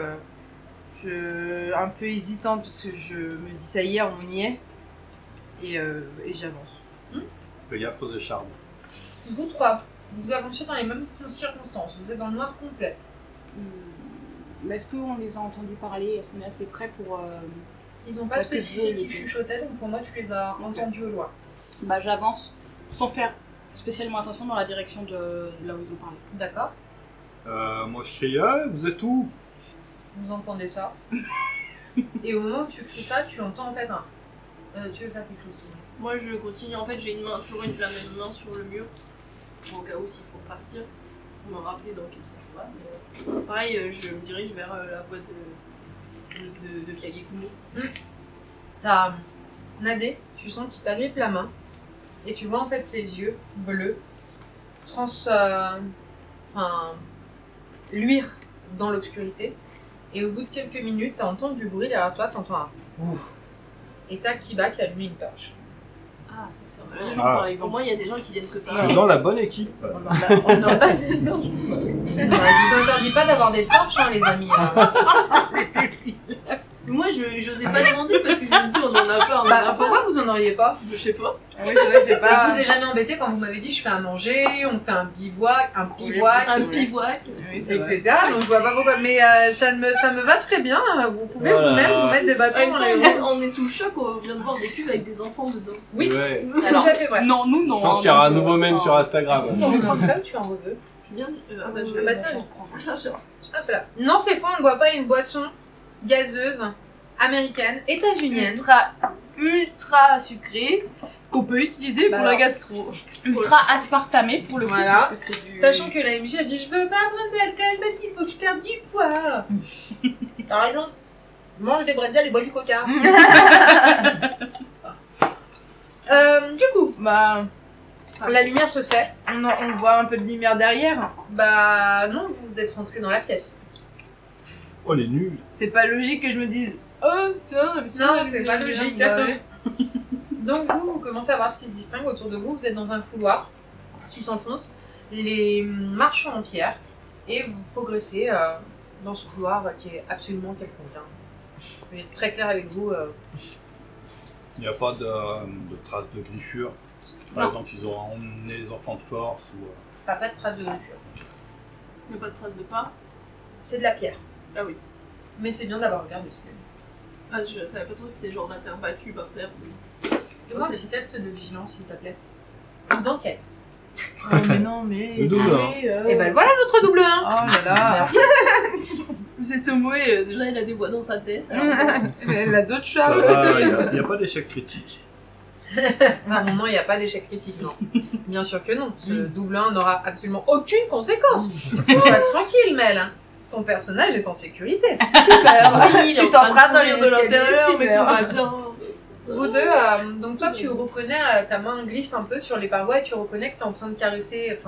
un peu hésitante, parce que je me dis, ça y est, on y est. Et j'avance. Fais gaffe aux échardes. Vous trois, vous avancez dans les mêmes circonstances. Vous êtes dans le noir complet. Mais est-ce qu'on les a entendus parler? Est-ce qu'on est assez près pour... Ils n'ont pas Parce que spécifié je vais qu'ils les- chuchotaient, donc pour moi, tu les as entendus au loin. Bah j'avance sans faire spécialement attention dans la direction de là où ils ont parlé. D'accord. Moi je crie, ah, vous êtes où? Vous entendez ça. Et au moment où tu cries ça, tu entends en fait un... tu veux faire quelque chose, toi? Moi je continue, en fait j'ai toujours la même main sur le mur, au cas où s'il faut repartir, pour me rappeler dans quel sens on va. Mais, pareil, je me dirige vers la voie de Kagekumo. T'as Nadé, tu sens qu'il t'agrippe la main et tu vois en fait ses yeux bleus luire dans l'obscurité. Et au bout de quelques minutes, t'entends du bruit derrière toi, t'entends un ouf. Et t'as Kiba qui a allumé une torche. Ah, ça serait Ah. bien, par Pour exemple. moi, il y a des gens qui viennent que Je par suis dans la bonne équipe. Je vous interdis pas d'avoir des torches, hein, les amis. Moi, j'osais pas demander parce que je me dis, on en a pas, on en a Bah, pas. pourquoi vous en auriez pas? Je sais pas. Oui, c'est vrai que j'ai Je pas... vous ai jamais embêté quand vous m'avez dit je fais à manger, on fait un bivouac, Un bivouac. Oui, c'est vrai. etc. Donc je vois pas pourquoi. Mais ça me va très bien. Vous pouvez Voilà. vous-même vous mettre des En bâtons même dans temps, les roues. on est sous le choc, on vient de voir des cuves avec des enfants dedans. Oui. Ouais. C'est Alors, tout à fait vrai. Non, nous non. Je pense qu'il y aura un nouveau mème sur Instagram. Tu en veux. Je viens. Ah bah, je Bah, vais. ça, hop là. Non, c'est faux, on ne boit pas une boisson gazeuse américaine, états-unienne. Ultra sucré qu'on peut utiliser Bah pour alors. la gastro. Ultra aspartamé pour le coup. Voilà. Parce que c'est du... Sachant que la MJ a dit je veux pas prendre d'alcool parce qu'il faut que je perde du poids. T'as raison. Mange des bretzels et bois du coca. Du coup, Bah, la lumière se fait. on voit un peu de lumière derrière. Bah non, vous êtes rentré dans la pièce. Oh, les nuls. C'est pas logique que je me dise, oh tiens, mais Non, la c'est lumière, pas logique. bah ouais. Donc vous commencez à voir ce qui se distingue autour de vous. Vous êtes dans un couloir qui s'enfonce, les marches en pierre, et vous progressez dans ce couloir qui est absolument quelconque. Je vais être très clair avec vous. Il n'y a pas de traces de griffures. Par Non. exemple, ils auront emmené les enfants de force ou. T'as pas de traces de griffure. Il n'y a pas de traces de pas. C'est de la pierre. Ah oui. Mais c'est bien d'avoir regardé. Ah, je savais pas trop si c'était genre de la terre battue par terre. Fais-moi un petit test de vigilance, s'il te plaît. Ou d'enquête. Oh, mais non, mais. Le double, hein. Et ben voilà notre double 1. Oh là là. Merci. C'est Tomoe, déjà il a des voix dans sa tête. Elle a d'autres Ça choses. va, il n'y a pas d'échec critique. À un moment, il n'y a pas d'échec critique, non. Bien sûr que non. Ce double 1 n'aura absolument aucune conséquence. Sois tranquille, Mel. Ton personnage est en sécurité. Oui, Tu t'entraves dans les de l'intérieur, escaliers, mais tu tout meurs. va bien. Vous deux, donc toi tu reconnais, ta main glisse un peu sur les parois et tu reconnais que t'es en train de caresser,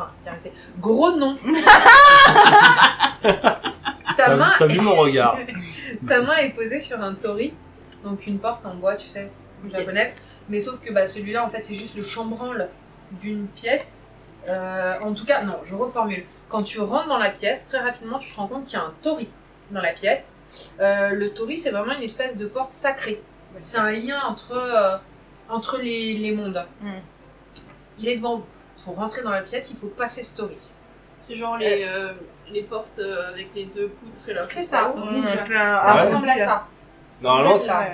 gros nom. T'as vu mon regard? Ta main est posée sur un tori, donc une porte en bois, tu sais, japonaise. Mais sauf que celui-là, en fait, c'est juste le chambranle d'une pièce. En tout cas, non, je reformule. Quand tu rentres dans la pièce, très rapidement, tu te rends compte qu'il y a un tori dans la pièce. Le tori, c'est vraiment une espèce de porte sacrée. C'est un lien entre les mondes. Il est devant vous. Pour rentrer dans la pièce, il faut passer ce tori. C'est genre les portes avec les deux poutres et là. C'est ça. Ça Ça ressemble à ça. Normalement, Vous êtes là.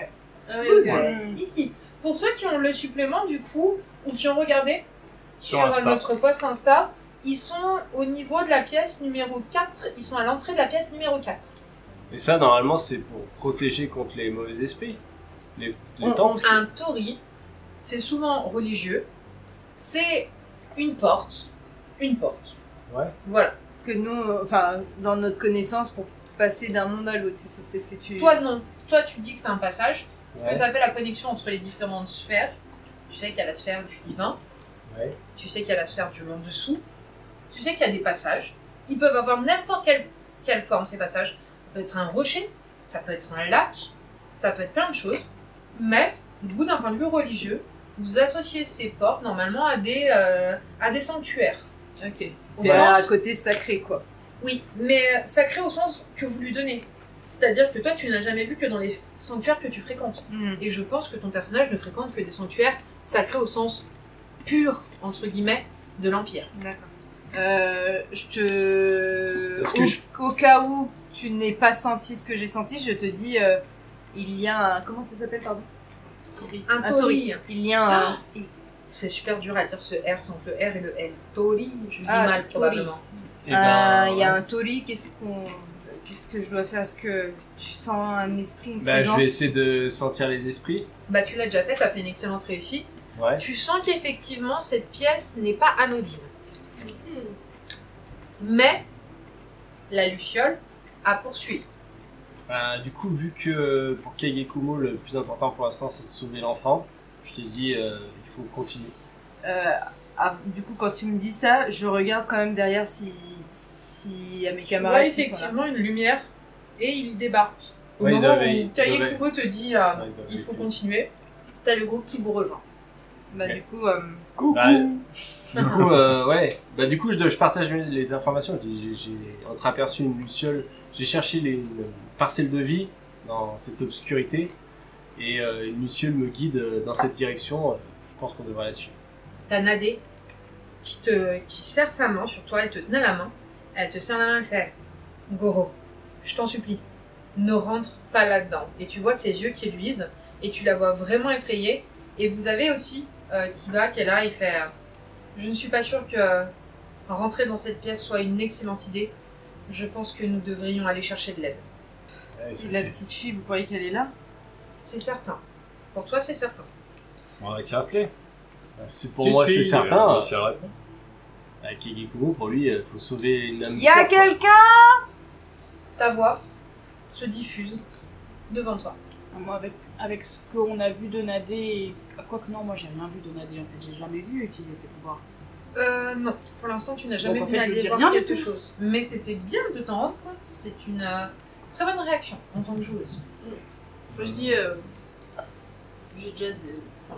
Ah oui, Vous ok. êtes ici. Pour ceux qui ont le supplément, du coup, ou qui ont regardé sur Insta. notre post Insta, ils sont au niveau de la pièce numéro 4. Ils sont à l'entrée de la pièce numéro 4. et ça, normalement, c'est pour protéger contre les mauvais esprits. Les temples. Un tori, c'est souvent religieux. C'est une porte. Une porte. Ouais. Voilà. Parce que nous, enfin, dans notre connaissance, pour passer d'un monde à l'autre, c'est ce que tu... Toi, non. Toi, tu dis que c'est un passage, Ouais. que ça fait la connexion entre les différentes sphères. Tu sais qu'il y a la sphère du divin. Ouais. Tu sais qu'il y a la sphère du en dessous. Tu sais qu'il y a des passages. Ils peuvent avoir n'importe quelle forme, ces passages. Ça peut être un rocher, ça peut être un lac, ça peut être plein de choses. Mais, vous, d'un point de vue religieux, vous associez ces portes, normalement, à des sanctuaires. Ok. Au C'est sens- à côté sacré, quoi. Oui, mais sacré au sens que vous lui donnez. C'est-à-dire que toi, tu n'as jamais vu que dans les sanctuaires que tu fréquentes. Et je pense que ton personnage ne fréquente que des sanctuaires sacrés au sens pur, entre guillemets, de l'Empire. D'accord. Je te... Parce que Au cas où tu n'aies pas senti ce que j'ai senti, je te dis, il y a un... Comment ça s'appelle, pardon? Un Un tori. Il y a un... C'est super dur à dire ce R sans le R et le L. Tori, je le dis Ah, mal tori. probablement. Et ben, Il y a un tori, qu'est-ce que je dois faire? Est-ce que tu sens un esprit, une bah, je présence? vais essayer de sentir les esprits. Bah tu l'as déjà fait, t'as fait une excellente réussite. Ouais. Tu sens qu'effectivement cette pièce n'est pas anodine. Mais la Luciole a poursuivi. Bah, du coup, vu que pour Kagekumo, le plus important pour l'instant, c'est de sauver l'enfant, je t'ai dit, il faut continuer. Du coup, quand tu me dis ça, je regarde quand même derrière si y a mes Tu vois camarades qui sont là. effectivement une lumière et il débarque. Au Ouais, il moment devait- où Kagekumo te dit Ouais, il devait- il faut continuer, t'as le groupe qui vous rejoint. Bah, Ouais. du coup, Bah, du coup, ouais. Bah, du coup, je partage les informations. J'ai entreaperçu une luciole. J'ai cherché une parcelle de vie dans cette obscurité. Et une luciole me guide dans cette direction. Je pense qu'on devrait la suivre. T'as Nadé qui serre sa main sur toi, elle te tenait la main, elle te serre la main, elle fait Goro, je t'en supplie, ne rentre pas là-dedans. Et tu vois ses yeux qui luisent et tu la vois vraiment effrayée. Et vous avez aussi Kiba qui est là, il fait je ne suis pas sûre que rentrer dans cette pièce soit une excellente idée. Je pense que nous devrions aller chercher de l'aide. Ouais, ça la fait- petite fille, vous croyez qu'elle est là? C'est certain. Pour toi, c'est certain. On va t'y rappeler. C'est pour moi, c'est certain. Répond. Kagekumo, pour lui, il faut sauver une âme. Y a pure, quoi. quelqu'un? Ta voix se diffuse devant toi. Moi, avec ce qu'on a vu de Nadé, et... quoique non, moi j'ai rien vu de Nadé en fait, j'ai jamais vu utiliser ses pouvoirs. Non, pour l'instant tu n'as jamais Donc, en vu fait, je Nadé dis voir rien du quelque tout. chose. Mais c'était bien de t'en rendre compte. C'est une très bonne réaction en tant que joueuse. Moi je dis, j'ai déjà des. Enfin,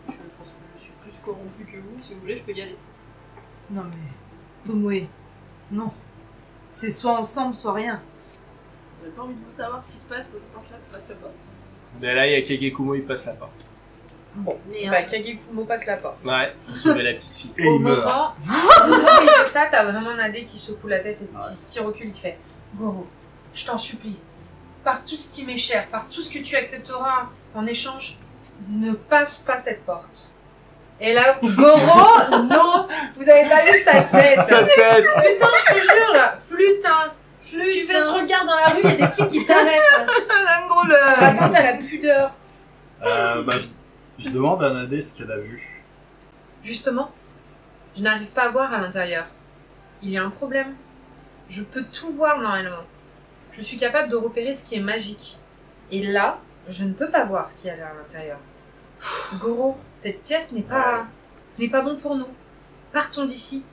je pense que je suis plus corrompue que vous. Si vous voulez, je peux y aller. Non mais... Tomoe, non. C'est soit ensemble, soit rien. J'avais pas envie de vous savoir ce qui se passe quand on porte la porte. Mais là, il y a Kagekumo, il passe la porte. Bon, Mais bah, Kagekumo passe la porte. Ouais, faut sauver la petite fille. Et Au il meurt. moment où il fait ça, t'as vraiment Nadé qui secoue la tête et qui recule, qui fait Goro, je t'en supplie, par tout ce qui m'est cher, par tout ce que tu accepteras en échange, ne passe pas cette porte. Et là, Goro, non, vous avez pas vu sa tête. Sa tête. Flutin, je te jure, Flutin. Tu fais ce regard dans la rue, il y a des flics qui t'arrêtent. Un gros le... Attends, t'as la pudeur. Bah, je demande à Nadé ce qu'elle a vu. Justement, je n'arrive pas à voir à l'intérieur. Il y a un problème. Je peux tout voir normalement. Je suis capable de repérer ce qui est magique. Et là, je ne peux pas voir ce qu'il y a à l'intérieur. Goro, cette pièce n'est pas... Ce n'est pas bon pour nous. Partons d'ici.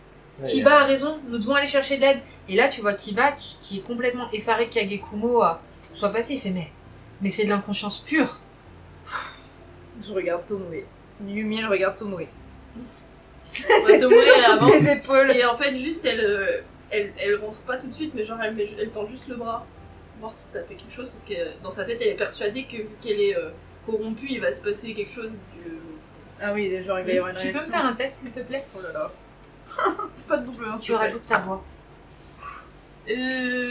Ouais, Kiba a raison, nous devons aller chercher de l'aide. Et là, tu vois Kiba qui est complètement effaré que Kagekumo soit passé. Il fait mais c'est de l'inconscience pure. Je regarde Tomoe. Lumière regarde Tomoe. Ouais, Tomoe, Toujours elle sur avance. tes épaules. Et en fait, juste, elle elle rentre pas tout de suite, mais genre elle tend juste le bras, voir si ça fait quelque chose, parce que dans sa tête elle est persuadée que vu qu'elle est corrompue, il va se passer quelque chose. Ah oui, genre il va y avoir une Tu peux me réaction. faire un test, s'il te plaît? Oh là là. Pas de double 1. Tu rajoutes ta voix.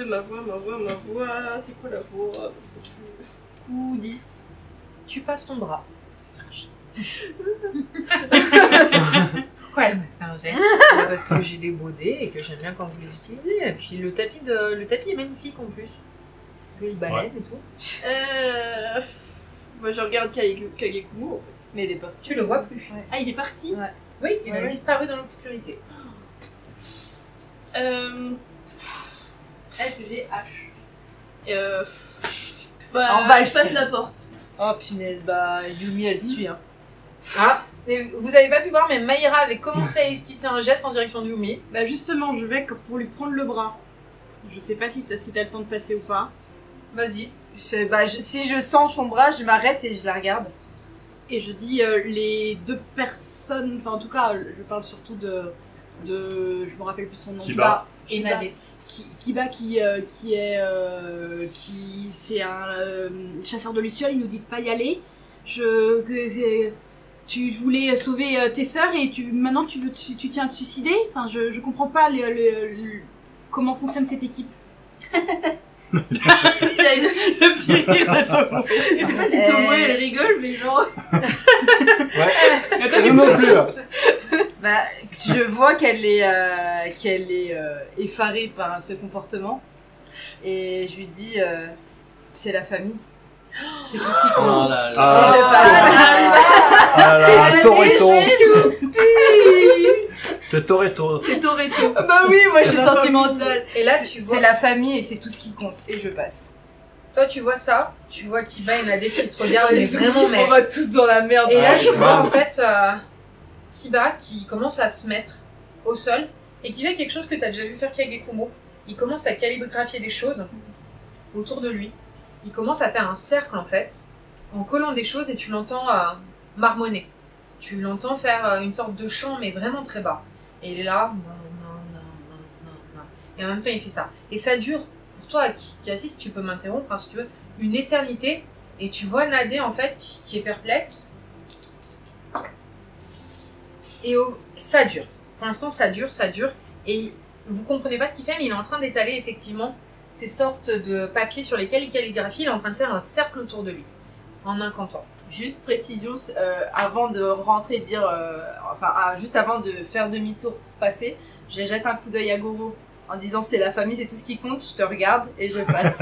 Ma voix, c'est quoi la voix? C'est plus... Ou 10. Tu passes ton bras. Pourquoi elle m'a fait un jet? Parce que j'ai des beaux dés et que j'aime bien quand vous les utilisez. Et puis le tapis est magnifique en plus. Jolie baleine et tout. Moi je regarde Kagekumo en fait. Mais il est parti. Tu le vois plus. Ouais. Ah, il est parti? Ouais. Oui, il a Ouais. disparu dans l'obscurité. FGH. On Bah, va je passe la porte. Oh punaise, bah Yumi elle suit. Hein. Ah, et vous avez pas pu voir, mais Maïra avait commencé à esquisser un geste en direction de Yumi. Bah justement, je vais pour lui prendre le bras. Je sais pas si t'as le temps de passer ou pas. Vas-y. Si je sens son bras, je m'arrête et je la regarde. Et je dis les deux personnes, enfin en tout cas, je parle surtout de je me rappelle plus son nom. Kiba. Et Nadé. Kiba qui c'est un chasseur de lucioles, il nous dit de pas y aller. Tu voulais sauver tes sœurs et maintenant tu tiens à te suicider. Enfin, je comprends pas comment fonctionne cette équipe. Il y a une- Le petit rire à Tomo. Je sais pas si Tomoe elle rigole, mais genre. Ouais. Nous non plus. Hein. Bah, je vois qu'elle est effarée par ce comportement. Et je lui dis, c'est la famille. C'est tout ce qui compte. Oh là Et là. je passe. Ah là, Toretto. Choupi. C'est Toretto. C'est Toretto. Bah oui, moi je suis sentimentale. Et là, tu vois. C'est la famille et c'est tout ce qui compte. Et je passe. Toi, tu vois ça. Tu vois Kiba et Nadé qui te regardent, mais vraiment, mais. On va tous dans la merde. Et là, Ah, tu je vois vois. en fait Kiba qui commence à se mettre au sol et qui fait quelque chose que tu as déjà vu faire Kagekumo. Il commence à calligraphier des choses autour de lui. Il commence à faire un cercle en fait, en collant des choses et tu l'entends marmonner. Tu l'entends faire une sorte de chant mais vraiment très bas. Et il est là, et en même temps il fait ça. Et ça dure, pour toi qui assiste, tu peux m'interrompre hein, si tu veux, une éternité. Et tu vois Nadé en fait qui est perplexe. Et ça dure. Pour l'instant, ça dure. Et vous comprenez pas ce qu'il fait, mais il est en train d'étaler effectivement ces sortes de papiers sur lesquels il calligraphie. Il est en train de faire un cercle autour de lui, en incantant. Juste précision, avant de rentrer, dire, juste avant de faire demi-tour, passer, je jette un coup d'œil à Goro en disant c'est la famille, c'est tout ce qui compte. Je te regarde et je passe.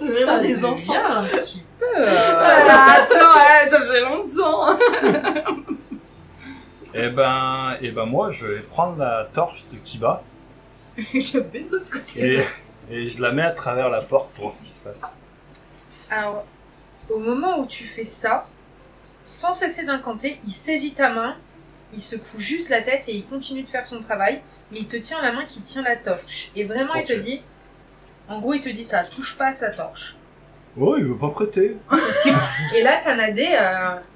Vraiment des enfants. Un petit peu. Attends, ouais, ça faisait longtemps. Et ben moi, je vais prendre la torche de Kiba Je vais de l'autre côté. et je la mets à travers la porte pour voir ce qui se passe. Alors, au moment où tu fais ça, sans cesser d'incanter, il saisit ta main, il secoue juste la tête et il continue de faire son travail, mais il te tient la main qui tient la torche. Et vraiment, il te Ok. dit, en gros, il te dit ça, touche pas à sa torche. Oh, il veut pas prêter. Et là, t'as Nadé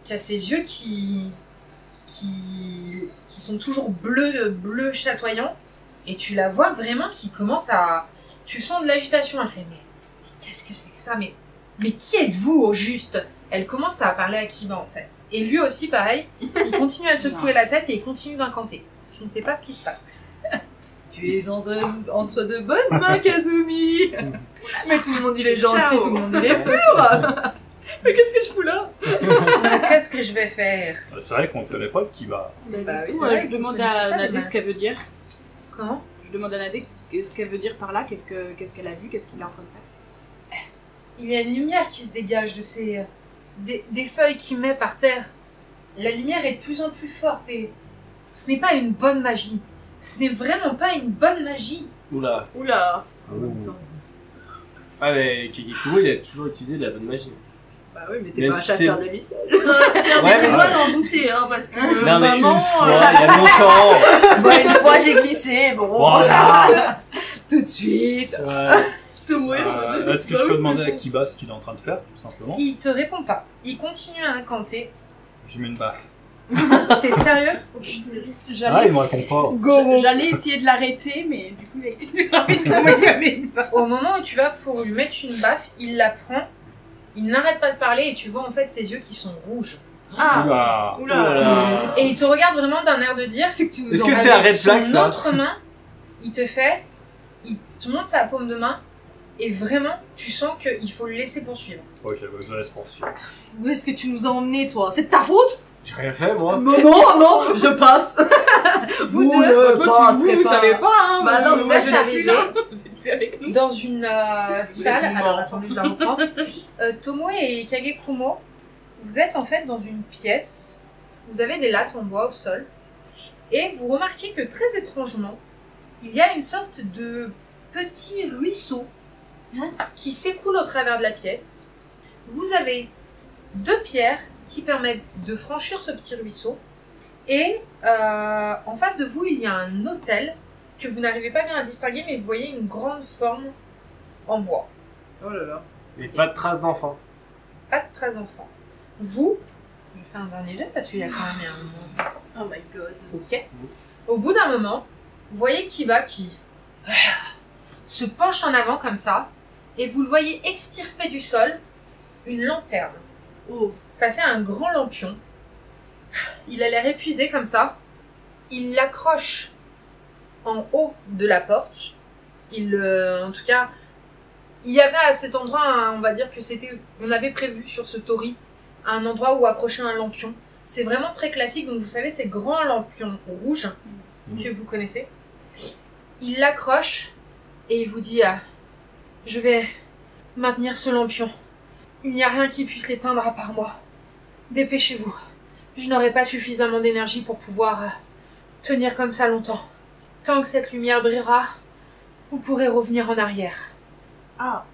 qui a ses yeux qui sont toujours bleu chatoyant, et tu la vois vraiment qui commence à... Tu sens de l'agitation, elle fait, mais qu'est-ce que c'est que ça, mais qui êtes-vous au juste? Elle commence à parler à Kiba en fait. Et lui aussi pareil, il continue à secouer la tête et il continue d'incanter. Je ne sais pas ce qui se passe. Tu es entre de bonnes mains, Kazumi. Mais tout le monde il est gentil, Ciao. tout le monde il est pur. Mais qu'est-ce que je fous là? Qu'est-ce que je vais faire? C'est vrai qu'on ne connaît pas le Kiba. Bah, Bah du oui, coup, c'est vrai, je demande vous connaissez à pas les Nadé ce masses. qu'elle veut dire. Comment? Je demande à Nadé ce qu'elle veut dire par là, qu'est-ce qu'elle a vu, qu'est-ce qu'il est en train de faire. Il y a une lumière qui se dégage de ces... des feuilles qu'il met par terre. La lumière est de plus en plus forte et... Ce n'est pas une bonne magie. Ce n'est vraiment pas une bonne magie. Oula. Oula. Ah mais Kagekumo il a toujours utilisé de la bonne magie. Bah oui, mais t'es Même pas un si chasseur c'est- de lucioles. Permettez-moi Ouais, d'en douter, hein, parce que Non mais maman, une fois, il y a longtemps. Bon, une fois j'ai glissé, bon, Voilà. tout de suite. Ouais. Tomoe, Est-ce que je peux demander à Kiba ce qu'il est en train de faire, tout simplement? Il te répond pas. Il continue à incanter. Je mets une baffe. T'es sérieux? Ah, J'allais il me répond pas. j'allais essayer de l'arrêter, mais du coup, il a été plus rapide que moi, il avait une baffe. Au moment où tu vas pour lui mettre une baffe, il la prend, il n'arrête pas de parler et tu vois en fait ses yeux qui sont rouges. Ah, Oula. Et il te regarde vraiment d'un air de dire c'est que tu nous Est-ce en que as c'est un avec red flag, son ça? autre main, il te montre sa paume de main et vraiment tu sens qu'il faut le laisser poursuivre. Ok, bah, je laisse poursuivre. Où est-ce que tu nous as emmenés, toi? C'est de ta faute? J'ai rien fait, moi. Non, non, je passe. Vous ne passerez vous pas. savez pas, hein. Bah non, Vous moi, êtes je n'ai arrivé plus là. Vous êtes plus avec nous. dans une salle. êtes Alors morts. attendez, je la reprends. Tomo et Kagekumo, vous êtes en fait dans une pièce. Vous avez des lattes en bois au sol. Et vous remarquez que très étrangement, il y a une sorte de petit ruisseau qui s'écoule au travers de la pièce. Vous avez 2 pierres qui permettent de franchir ce petit ruisseau. Et en face de vous, il y a un autel que vous n'arrivez pas bien à distinguer, mais vous voyez une grande forme en bois. Oh là là. Et pas de traces d'enfant. Pas de 13 enfants. Vous, je fais un dernier jet parce qu'il y a quand même un... Oh my god. Ok. Au bout d'un moment, vous voyez Kiba qui se penche en avant comme ça, et vous le voyez extirper du sol une lanterne. Oh. Ça fait un grand lampion. Il a l'air épuisé comme ça. Il l'accroche en haut de la porte. En tout cas, il y avait à cet endroit, on va dire que c'était, on avait prévu sur ce tori, un endroit où accrocher un lampion. C'est vraiment très classique, donc vous savez, ces grands lampions rouges que vous connaissez. Il l'accroche et il vous dit je vais maintenir ce lampion. Il n'y a rien qui puisse l'éteindre à part moi. Dépêchez-vous. Je n'aurai pas suffisamment d'énergie pour pouvoir tenir comme ça longtemps. Tant que cette lumière brillera, vous pourrez revenir en arrière. Ah.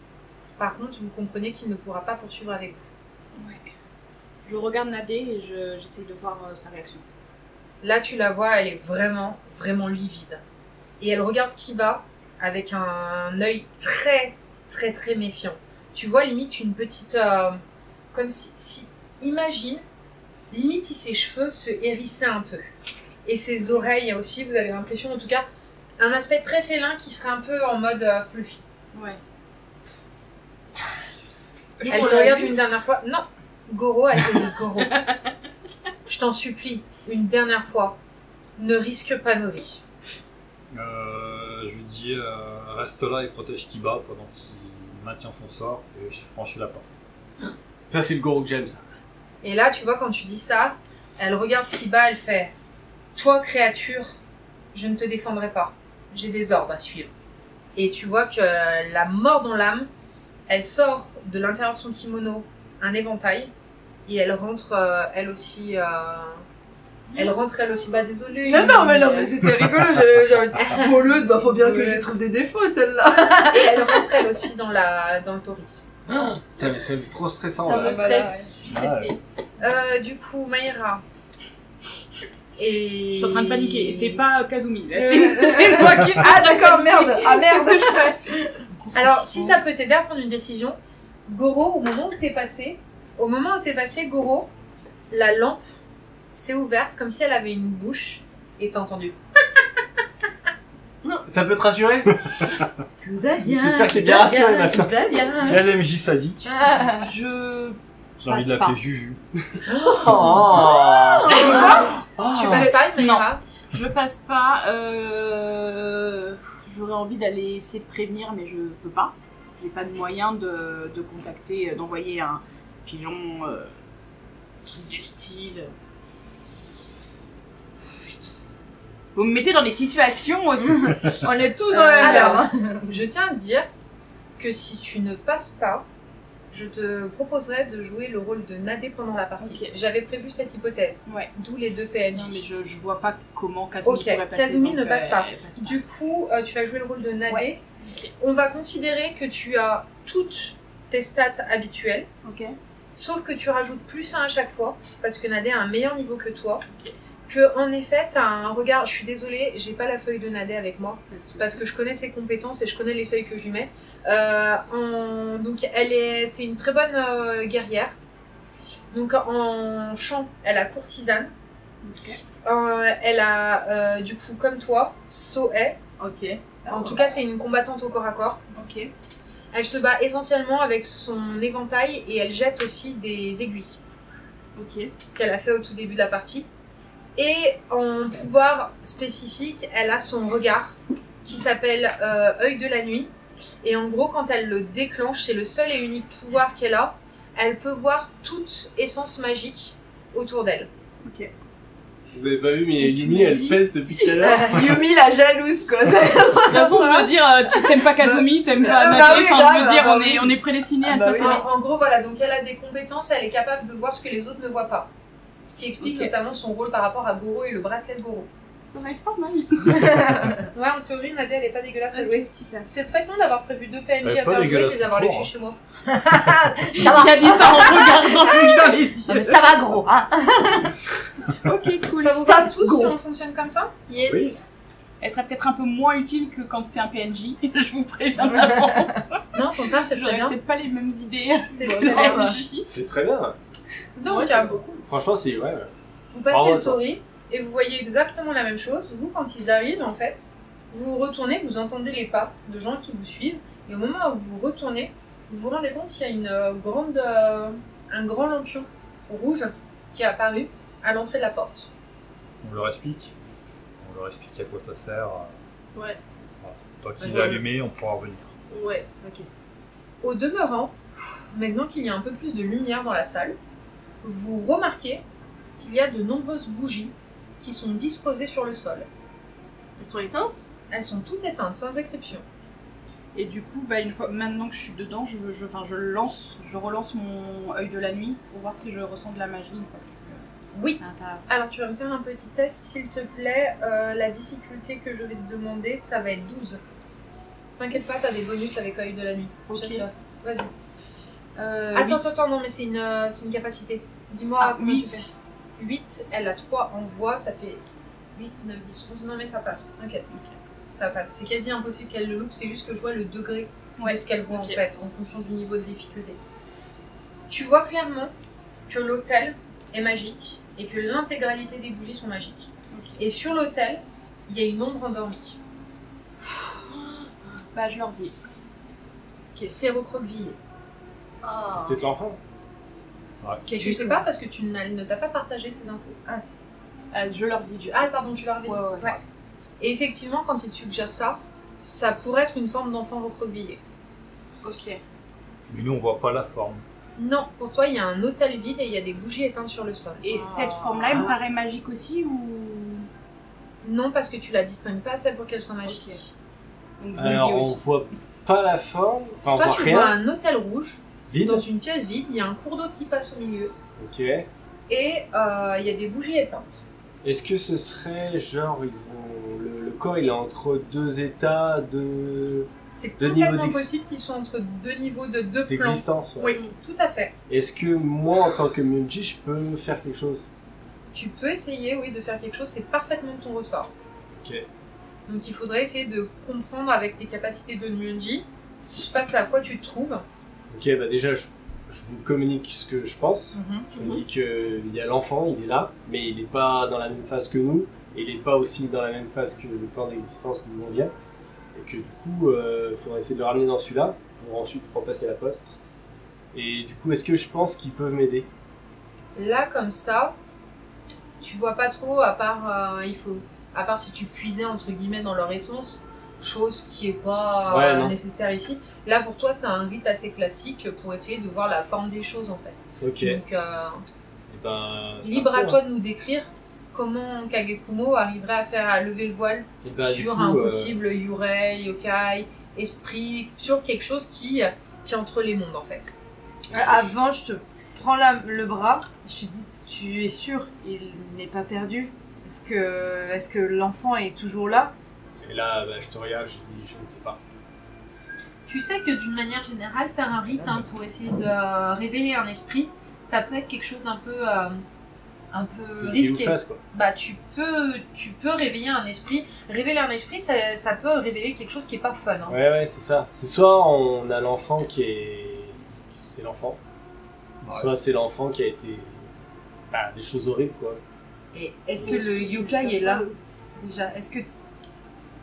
Par contre, vous comprenez qu'il ne pourra pas poursuivre avec vous. Ouais. Je regarde Nadé et j'essaie de voir sa réaction. Là, tu la vois, elle est vraiment, vraiment livide. Et elle regarde Kiba avec un œil très, très, très méfiant. Tu vois limite une petite... comme si... Imagine, limite si ses cheveux se hérissaient un peu. Et ses oreilles aussi, vous avez l'impression, en tout cas, un aspect très félin qui serait un peu en mode fluffy. Ouais. Elle te regarde une dernière fois. Non, Goro, elle te dit Goro. Je t'en supplie, une dernière fois, ne risque pas nos vies. Je lui dis reste là et protège Kiba pendant qu'il maintient son sort et je franchis la porte. Ça, c'est le Goro que j'aime, ça. Et là, tu vois, quand tu dis ça, elle regarde Kiba, elle fait « Toi, créature, je ne te défendrai pas. J'ai des ordres à suivre. » Et tu vois que la mort dans l'âme, elle sort de l'intérieur de son kimono un éventail et elle rentre elle aussi... Elle rentre elle aussi, bah désolée. Non, mais c'était rigolo. J'avais voleuse, bah faut bien que je lui trouve des défauts, celle-là. Et elle rentre elle aussi dans le tori. Putain, mais c'est trop stressant, Ça là. me stresse, je suis stressée. Du coup, Maïra. Et... Je suis en train de paniquer. Et c'est pas Kazumi. Là. C'est moi qui... Ah d'accord, merde. Ah merde. Alors, si ça peut t'aider à prendre une décision, Goro, au moment où t'es passé, Goro, la lampe s'est ouverte comme si elle avait une bouche et t'as entendu. Ça peut te rassurer? Tout va bien. J'espère que t'es bien rassuré maintenant. Tout va bien. Quel MJ sadique. Je... J'ai envie de passe l'appeler pas. Juju. Oh. Tu passes pas, Maïra? Je passe pas. J'aurais envie d'aller essayer de prévenir, mais je peux pas. J'ai pas de moyen de contacter, d'envoyer un pigeon du style. Vous me mettez dans des situations aussi. On est tous dans la Alors, merde. je tiens à te dire que si tu ne passes pas, je te proposerais de jouer le rôle de Nadé pendant la partie. Ok. J'avais prévu cette hypothèse, Ouais. d'où les 2 PNJ. Non, mais je vois pas comment Kazumi Ok, pourrait passer. Kazumi donc, ne passe pas. elle passe pas. Du coup, tu vas jouer le rôle de Nadé. Ouais. Ok. On va considérer que tu as toutes tes stats habituelles, Ok. sauf que tu rajoutes plus 1 à chaque fois, parce que Nadé a un meilleur niveau que toi. Ok. Que, en effet, tu as un regard... Je suis désolée, j'ai pas la feuille de Nadé avec moi, parce que je connais ses compétences et je connais les seuils que je lui mets. Donc c'est une très bonne guerrière. Donc en chant, elle a courtisane. Ok. Elle a, du coup, comme toi, Sohei. Ok. En tout cas, c'est une combattante au corps à corps. Ok. Elle se bat essentiellement avec son éventail et elle jette aussi des aiguilles. Ok. Ce qu'elle a fait au tout début de la partie. Et en pouvoir spécifique, elle a son regard qui s'appelle œil de la nuit. Et en gros, quand elle le déclenche, c'est le seul et unique pouvoir qu'elle a. Elle peut voir toute essence magique autour d'elle. Ok. Vous avez pas vu, mais Yumi, elle pèse depuis tout à l'heure. Yumi la jalouse, quoi. De toute façon, je veux dire, tu t'aimes pas Kazumi, t'aimes pas Bah Naté, oui, enfin, je veux grave, dire, bah on est prédestinés à Bah passer. oui. En gros, voilà, donc elle a des compétences, elle est capable de voir ce que les autres ne voient pas. Ce qui explique Ok. notamment son rôle par rapport à Goro et le bracelet de Goro. Ça va être pas mal. Ouais, en théorie, Nadia, elle est pas dégueulasse à jouer. Super. C'est très con d'avoir prévu 2 PNJ Elle est à pas faire jouer et de dégueulasse les avoir pour léchés toi, chez moi. Il a dit ça en regardant dans les Non, mais yeux. ça va gros, hein. Ok, cool. Ça vous Stop, va tous go. si on fonctionne comme ça? Yes. Oui. Elle serait peut-être un peu moins utile que quand c'est un PNJ, je vous préviens d'avance. Non, ton taf, c'est très J'aurais bien. peut-être pas les mêmes idées C'est de très bien. PNJ. C'est très bien. Donc, Ouais, c'est beaucoup. Franchement, c'est. Ouais. vous passez Bravo, le toi. Tori et vous voyez exactement la même chose. Vous, quand ils arrivent, en fait, vous vous retournez, vous entendez les pas de gens qui vous suivent. Et au moment où vous vous retournez, vous vous rendez compte qu'il y a une un grand lampion rouge qui est apparu à l'entrée de la porte. On leur explique. On leur explique à quoi ça sert. Ouais. Voilà. Toi qui Ouais. l'as allumé, on pourra revenir. Ouais. Au demeurant, maintenant qu'il y a un peu plus de lumière dans la salle, vous remarquez qu'il y a de nombreuses bougies qui sont disposées sur le sol. Elles sont éteintes? Elles sont toutes éteintes, sans exception. Et du coup, bah, une fois, maintenant que je suis dedans, je relance mon œil de la nuit pour voir si je ressens de la magie une fois que je Oui. suis à l'intérieur. Alors tu vas me faire un petit test, s'il te plaît. La difficulté que je vais te demander, ça va être 12. T'inquiète pas, t'as des bonus avec œil de la nuit. Ok. Jette-le. Vas-y. Oui. Attends, non, mais c'est une capacité. Dis-moi Ah, combien tu 8. fais. 8, elle a 3 en voix, ça fait 8, 9, 10, 11. Non, mais ça passe, t'inquiète. Ça passe. C'est quasi impossible qu'elle le loupe, c'est juste que je vois le degré de ce qu'elle voit ok. en fait, en fonction du niveau de difficulté. Tu vois clairement que l'hôtel est magique et que l'intégralité des bougies sont magiques. Ok. Et sur l'hôtel, il y a une ombre endormie Bah, je leur dis. qui est recroquevillée. Ah. C'est peut-être l'enfant. Je sais pas parce que tu ne t'as pas partagé ces infos. Je leur dis. Ah pardon, tu l'as revu. Ouais. Et effectivement, quand il suggère ça, ça pourrait être une forme d'enfant recroquevillé. Ok. Mais nous, on voit pas la forme. Non, pour toi, il y a un hôtel vide et il y a des bougies éteintes sur le sol. Et cette forme-là, elle me paraît magique aussi ou. Non, parce que tu la distingues pas assez pour qu'elle soit magique. Ok. Donc, je Alors, vous le dis on aussi. voit pas la forme. Enfin, on Toi, voit tu rien. vois un hôtel rouge Vide. dans une pièce vide, il y a un cours d'eau qui passe au milieu Ok. et il y a des bougies éteintes. Est-ce que ce serait genre, ils ont. Le corps, il est entre deux états C'est Deux niveaux complètement possible qu'ils soient entre deux niveaux de deux plans. d'existence ouais. Oui, tout à fait. Est-ce que moi, en tant que Munji, je peux faire quelque chose? Tu peux essayer, oui, de faire quelque chose, c'est parfaitement de ton ressort. Ok. Donc il faudrait essayer de comprendre avec tes capacités de Myunji face à quoi tu te trouves. Ok, bah déjà, je vous communique ce que je pense. Je me dis qu'il y a l'enfant, il est là, mais il n'est pas dans la même phase que nous, et il n'est pas aussi dans la même phase que le plan d'existence d'où on vient. Et que du coup, il faudrait essayer de le ramener dans celui-là, pour ensuite repasser la porte. Et du coup, est-ce que je pense qu'ils peuvent m'aider? Là, comme ça, tu vois pas trop, à part si tu puisais entre guillemets dans leur essence, chose qui est pas Ouais, non. nécessaire ici. Là, pour toi, c'est un rite assez classique pour essayer de voir la forme des choses en fait. Ok. Et Donc, ben, c'est libre à parti, toi de nous décrire comment Kagekumo arriverait à lever le voile hein. Et ben, du sur coup, un possible Yurei, Yokai, esprit, sur quelque chose qui est entre les mondes en fait. Avant, je te prends le bras, je te dis, tu es sûr, il n'est pas perdu? Est-ce que l'enfant est toujours là? Et là, bah, je te regarde, je dis, je ne sais pas. Tu sais que d'une manière générale, faire un rite pour essayer de révéler un esprit, ça peut être quelque chose d'un peu C'est risqué. une face, quoi. Bah tu peux réveiller un esprit. Révéler un esprit, ça peut révéler quelque chose qui est pas fun. Hein. Ouais, c'est ça. C'est soit on a l'enfant qui est... C'est l'enfant. Bah, soit c'est l'enfant qui a été... des choses horribles, quoi. Et est-ce que le yokai est là déjà? Est-ce que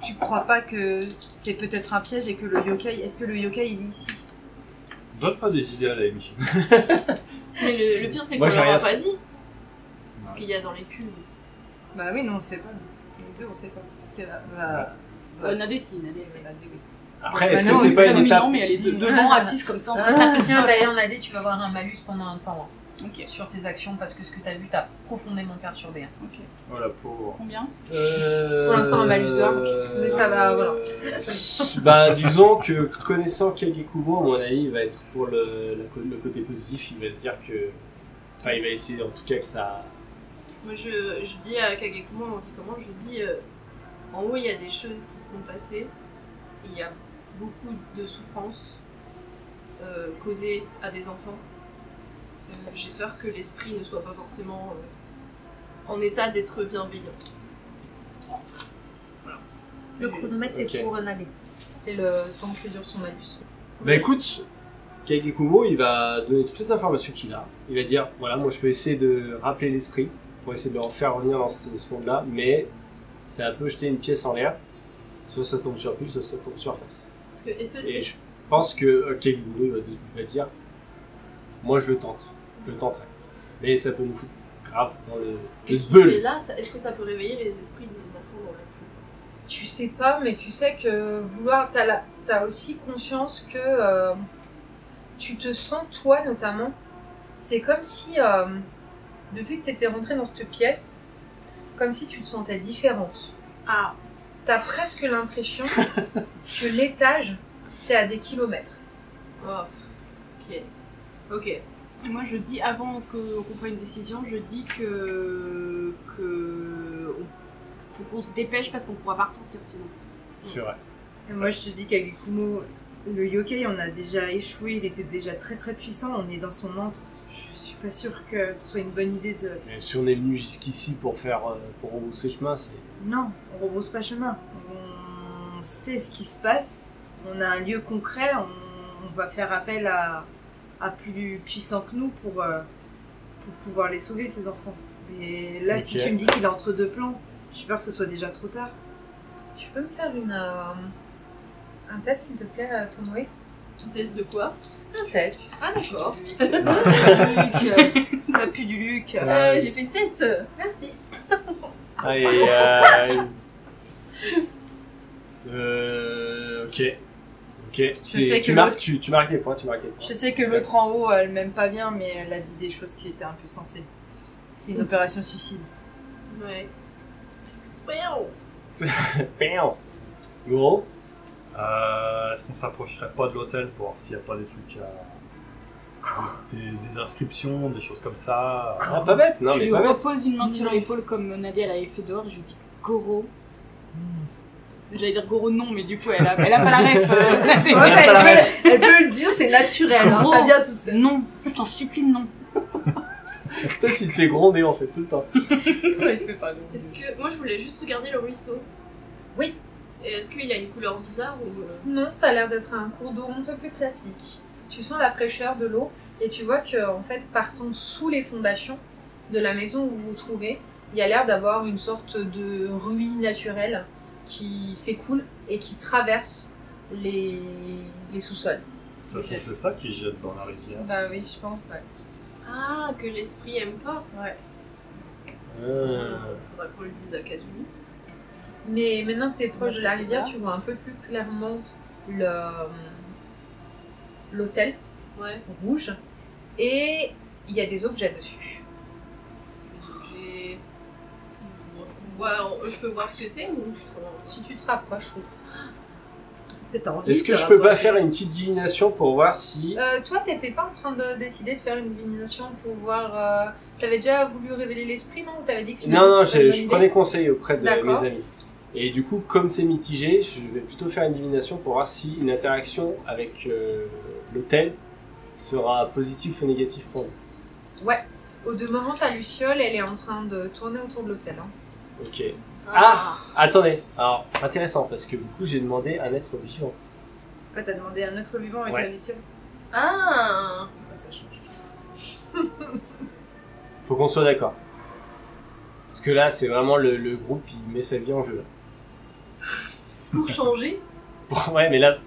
tu crois pas que c'est peut-être un piège et que le yokai... Est-ce que le yokai est ici? Donne pas des idées à la Michi. Mais le pire, c'est qu'on Moi, j'ai leur a rien pas dit. Ce qu'il y a dans les cuves. Bah oui, non, on sait pas. Nous deux, on sait pas. Parce que là... Nadé, si, Nadé. c'est la dégoût. Après, est-ce Bah que non, c'est pas une étape... dominant, mais elle est devant, assise comme ça. Tiens, d'ailleurs, Nadé, tu vas avoir un malus pendant un temps Ok. sur tes actions parce que ce que t'as vu t'a profondément perturbé. Ok. Voilà, pour. Combien? Pour l'instant, un malus de mais ça va, voilà. Disons que connaissant Kagekumo, à mon avis, il va être pour le côté positif, il va se dire que... Enfin, il va essayer en tout cas que ça... Moi, je dis à Kagekumo, avant qu'il commence, je dis en haut, il y a des choses qui se sont passées. Il y a beaucoup de souffrances causées à des enfants. J'ai peur que l'esprit ne soit pas forcément en état d'être bienveillant. Le chronomètre, c'est Ok. pour Nadé. C'est le temps que dure son malus. Bah écoute, Kagekumo, il va donner toutes les informations qu'il a. Il va dire, voilà, moi je peux essayer de rappeler l'esprit, pour essayer de le faire revenir dans ce monde-là, mais c'est un peu jeter une pièce en l'air. Soit ça tombe sur lui, soit ça tombe sur face. Parce que, Et je pense que Kagekumo va dire, moi je le tente, je le tenterai. Mais ça peut nous foutre grave dans le qu'est-ce qu'il fait sbeul. là Est-ce que ça peut réveiller les esprits des enfants dans la cuve? Tu sais pas, mais tu sais que vouloir... T'as aussi conscience que tu te sens, toi notamment, c'est comme si, depuis que t'étais rentrée dans cette pièce, comme si tu te sentais différente. Ah, T'as presque l'impression que l'étage, c'est à des kilomètres. oh, ok. Ok. Et moi, je dis, avant qu'on prenne une décision, je dis que faut qu'on se dépêche parce qu'on pourra pas ressortir sinon. C'est vrai. Et moi, je te dis qu'Agekumo, le yokai, on a déjà échoué, il était déjà très très puissant, on est dans son antre. Je suis pas sûre que ce soit une bonne idée de... Mais si on est venu jusqu'ici pour remousser chemin, c'est... Non, on rebrousse pas chemin. On sait ce qui se passe, on a un lieu concret, on va faire appel à plus puissant que nous pour pouvoir les sauver, ces enfants. Et là, si Ok. tu me dis qu'il est entre deux plans, j'ai peur que ce soit déjà trop tard. Tu peux me faire un test, s'il te plaît, Tomoe? Un test de quoi? Un test. Ah, d'accord. Luc, ça pue du Luc. J'ai fait 7. Merci. Aïe, aïe, ok. Ok. sais que Tu marques des points, tu marques des points. Je sais que l'autre en haut, elle m'aime pas bien, mais elle a dit des choses qui étaient un peu sensées. C'est une opération suicide. Ouais. Bam. Gros. Est-ce qu'on s'approcherait pas de l'hôtel pour voir s'il n'y a pas des trucs des inscriptions, des choses comme ça? Ah, pas bête, non je mais lui pas bête. repose une main sur l'épaule comme Nadia l'avait fait dehors et je lui dis Goro. J'allais dire Goro non, mais du coup elle a pas la ref. Elle peut le dire, c'est naturel, hein, ça vient tout seul. Non, je t'en supplie non. Toi tu te fais gronder en fait tout le temps. Ouais, il se fait pas non. Est-ce que. Moi, je voulais juste regarder le ruisseau. Oui. Et est-ce qu'il a une couleur bizarre ou. Non, ça a l'air d'être un cours d'eau un peu plus classique. Tu sens la fraîcheur de l'eau et tu vois que, en fait, partant sous les fondations de la maison où vous vous trouvez, il y a l'air d'avoir une sorte de ruine naturelle qui s'écoule et qui traverse les sous-sols. Ça se trouve, c'est ça qui jette dans la rivière. Bah oui, je pense, ouais. Ah, que l'esprit aime pas. Ouais. Faudra qu'on le dise à Kazumi. Mais maintenant que tu es proche de la rivière, tu vois un peu plus clairement l'hôtel Ouais. rouge et il y a des objets dessus. J'ai. Ouais, je peux voir ce que c'est ou je suis trop loin? Si tu te rapproches, oui. Est-ce que t'as envie Est-ce de que te je peux pas rapprocher faire une petite divination pour voir si... Toi, t'étais pas en train de décider de faire une divination pour voir. T'avais déjà voulu révéler l'esprit, non? Ou t'avais dit que tu Non, c'était une bonne je idée prenais conseil auprès de D'accord. mes amis. Et du coup, comme c'est mitigé, je vais plutôt faire une divination pour voir si une interaction avec l'hôtel sera positif ou négatif pour nous. Ouais. Au demeurant, ta luciole, elle est en train de tourner autour de l'hôtel. Hein. Ok. Ah, attendez. Alors, intéressant, parce que du coup, j'ai demandé un être vivant. Ah, t'as demandé un être vivant avec Ouais. la luciole? Ah. Ouais, ça change. Faut qu'on soit d'accord. Parce que là, c'est vraiment le groupe qui met sa vie en jeu. Là. Pour changer, Ouais, mais là,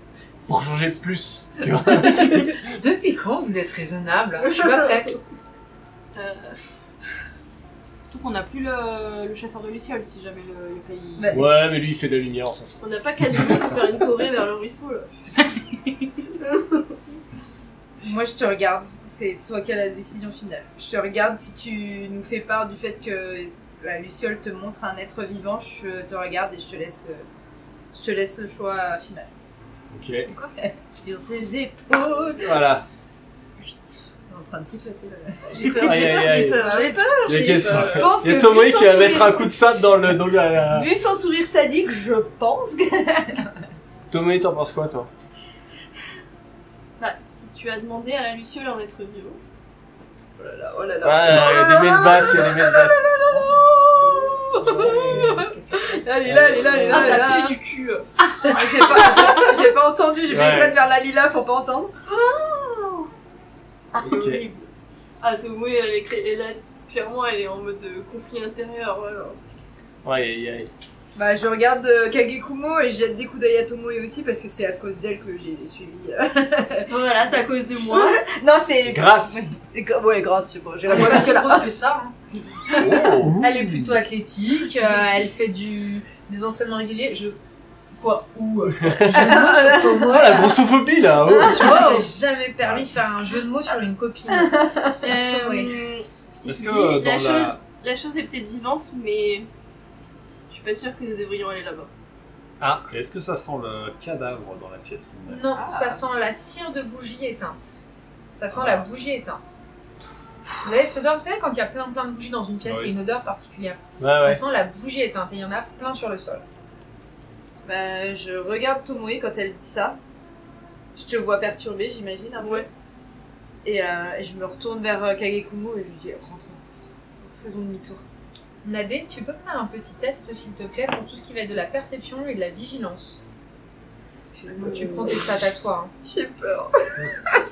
pour changer plus, tu vois. Depuis quand vous êtes raisonnable? Je suis pas prête. Surtout qu'on n'a plus le chasseur de lucioles si jamais le pays. Bah, Ouais, mais lui, il fait de la lumière, en fait. on n'a pas Kazumi pour faire une choré vers le ruisseau là. Moi, je te regarde. C'est toi qui as la décision finale. Je te regarde. Si tu nous fais part du fait que la luciole te montre un être vivant, je te regarde et je te laisse le choix final. Ok. Sur tes épaules. Voilà. On est en train de s'éclater là. J'ai peur, Aïe, j'ai aïe, peur, aïe. j'ai peur, j'ai peur. Il y a j'ai qu'est-ce- peur. Je pense Il y a que Tomoe vu qui son va mettre sourire- un coup de sable dans la... Vu son sourire sadique, je pense que... Tomoe, t'en penses quoi, toi? Bah, si tu as demandé à la luciole un être vivant. Oh là là, oh là là. Ah, il y a des messes basses, il y a des messes basses. Elle est là, elle est là, elle est là. Ah, elle est là. ça pue du cul. J'ai pas entendu, j'ai fait Ouais. exprès de faire la lila pour pas entendre. C'est Ok. horrible. Ah, Tomoe, elle là, clairement, elle est en mode conflit intérieur. Voilà. Ouais, aïe. Bah, je regarde Kagekumo et je jette des coups d'œil à Tomoe aussi parce que c'est à cause d'elle que j'ai suivi. Voilà, c'est à cause de moi. Non, c'est. Grâce. Ouais, grâce, je sais pas. J'ai Elle est la pas si grosse que ça. Hein. Oh. Elle est plutôt athlétique, elle fait des entraînements réguliers. Quoi? Où jeu de mots sur Tomoe, Oh, la grossophobie, là. Oh. Je me serais jamais permis de faire un jeu de mots sur une copine. Je Est-ce dis, que dans la chose est peut-être vivante, mais je suis pas sûre que nous devrions aller là-bas. Est-ce que ça sent le cadavre dans la pièce où on est? Non, ça sent la cire de bougie éteinte. Ça sent la bougie éteinte. Vous avez cette odeur, vous savez, quand il y a plein de bougies dans une pièce, Oui. il y a une odeur particulière. Ouais, Ça ouais. sent la bougie éteinte et il y en a plein sur le sol. Bah, je regarde Tomoe quand elle dit ça. Je te vois perturbée, j'imagine, un peu. Ouais. Et je me retourne vers Kagekumo et je lui dis rentrons. Faisons demi-tour. Nadé, tu peux faire un petit test, s'il te plaît, pour tout ce qui va être de la perception et de la vigilance. Tu prends tes stats à toi. Hein. J'ai peur.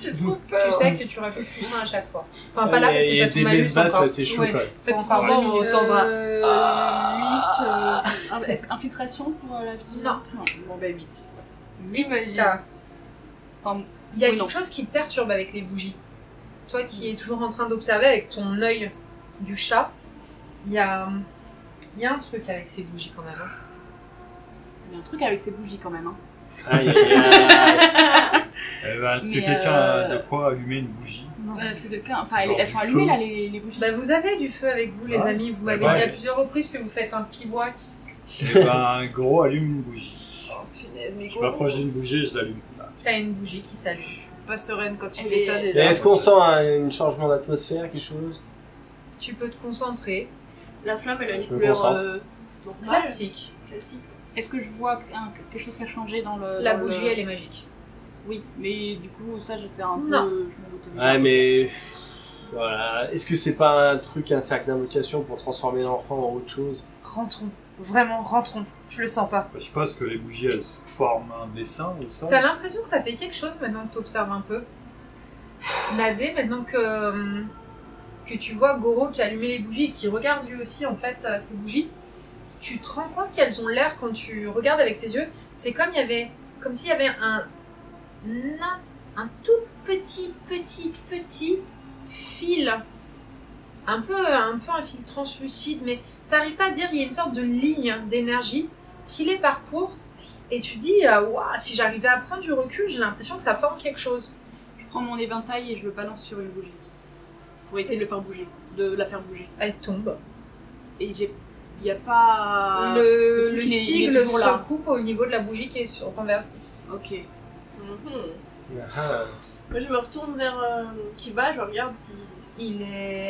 J'ai trop Tu peur. sais que tu rajoutes plus 1 à chaque fois. Enfin, pas là parce Il y que a t'as des ton malus messes basses, encore. là, c'est chaud, Ouais. quand même. Faut encore Bon, 2 on minutes. entendra. 8. Est-ce infiltration pour la vigilance? Non. Bon, bah 8. 8. Enfin, Il y a oui, non. quelque chose qui te perturbe avec les bougies. Toi qui es toujours en train d'observer avec ton œil du chat, il y a un truc avec ces bougies quand même. Hein. Il y a un truc avec ces bougies quand même. Hein. Aïe, aïe, aïe. Eh ben, est-ce que Mais, quelqu'un a de quoi allumer une bougie? Parce que quelqu'un. Enfin, Genre elles du sont allumées feu. là, les bougies. Bah, vous avez du feu avec vous, les Ah. amis. Vous m'avez Ouais. dit à plusieurs reprises que vous faites un pivouac. Eh ben, gros, allume une bougie. Oh punaise, mais Je m'approche d'une bougie et je l'allume. T'as une bougie qui s'allume. pas sereine quand tu Elle fais est- ça Et déjà. est-ce qu'on sent un changement d'atmosphère, quelque chose? Tu peux te concentrer. La flamme, elle a une Je me couleur concentre. normale, Classique. classique. Est-ce que je vois quelque chose qui a changé dans le. La dans bougie, le- elle est magique. Oui, mais du coup, ça, c'est un peu. Non. Je me doute déjà. Ouais, mais... Voilà. Est-ce que c'est pas un truc, un cercle d'invocation pour transformer l'enfant en autre chose? Rentrons. Vraiment, rentrons. Je le sens pas. Je sais pas, est-ce que les bougies elles forment un dessin ou ça? T'as l'impression que ça fait quelque chose maintenant que t'observes un peu. Nadé, maintenant que tu vois Goro qui a allumé les bougies et qui regarde lui aussi en fait ces bougies, tu te rends compte qu'elles ont l'air, quand tu regardes avec tes yeux, c'est comme s'il y avait un tout petit fil, un peu un fil translucide, mais t'arrives pas à dire, il y a une sorte de ligne d'énergie qui les parcourt, et tu dis, waouh, si j'arrivais à prendre du recul, j'ai l'impression que ça forme quelque chose. Je prends mon éventail et je le balance sur une bougie. Pour essayer de le faire bouger. De la faire bouger. Elle tombe. Et il n'y a pas. Le truc, il est sigle toujours se là. coupe au niveau de la bougie qui est renversée. Ok. Mhm. Ah. Moi, je me retourne vers Kiba, je regarde si.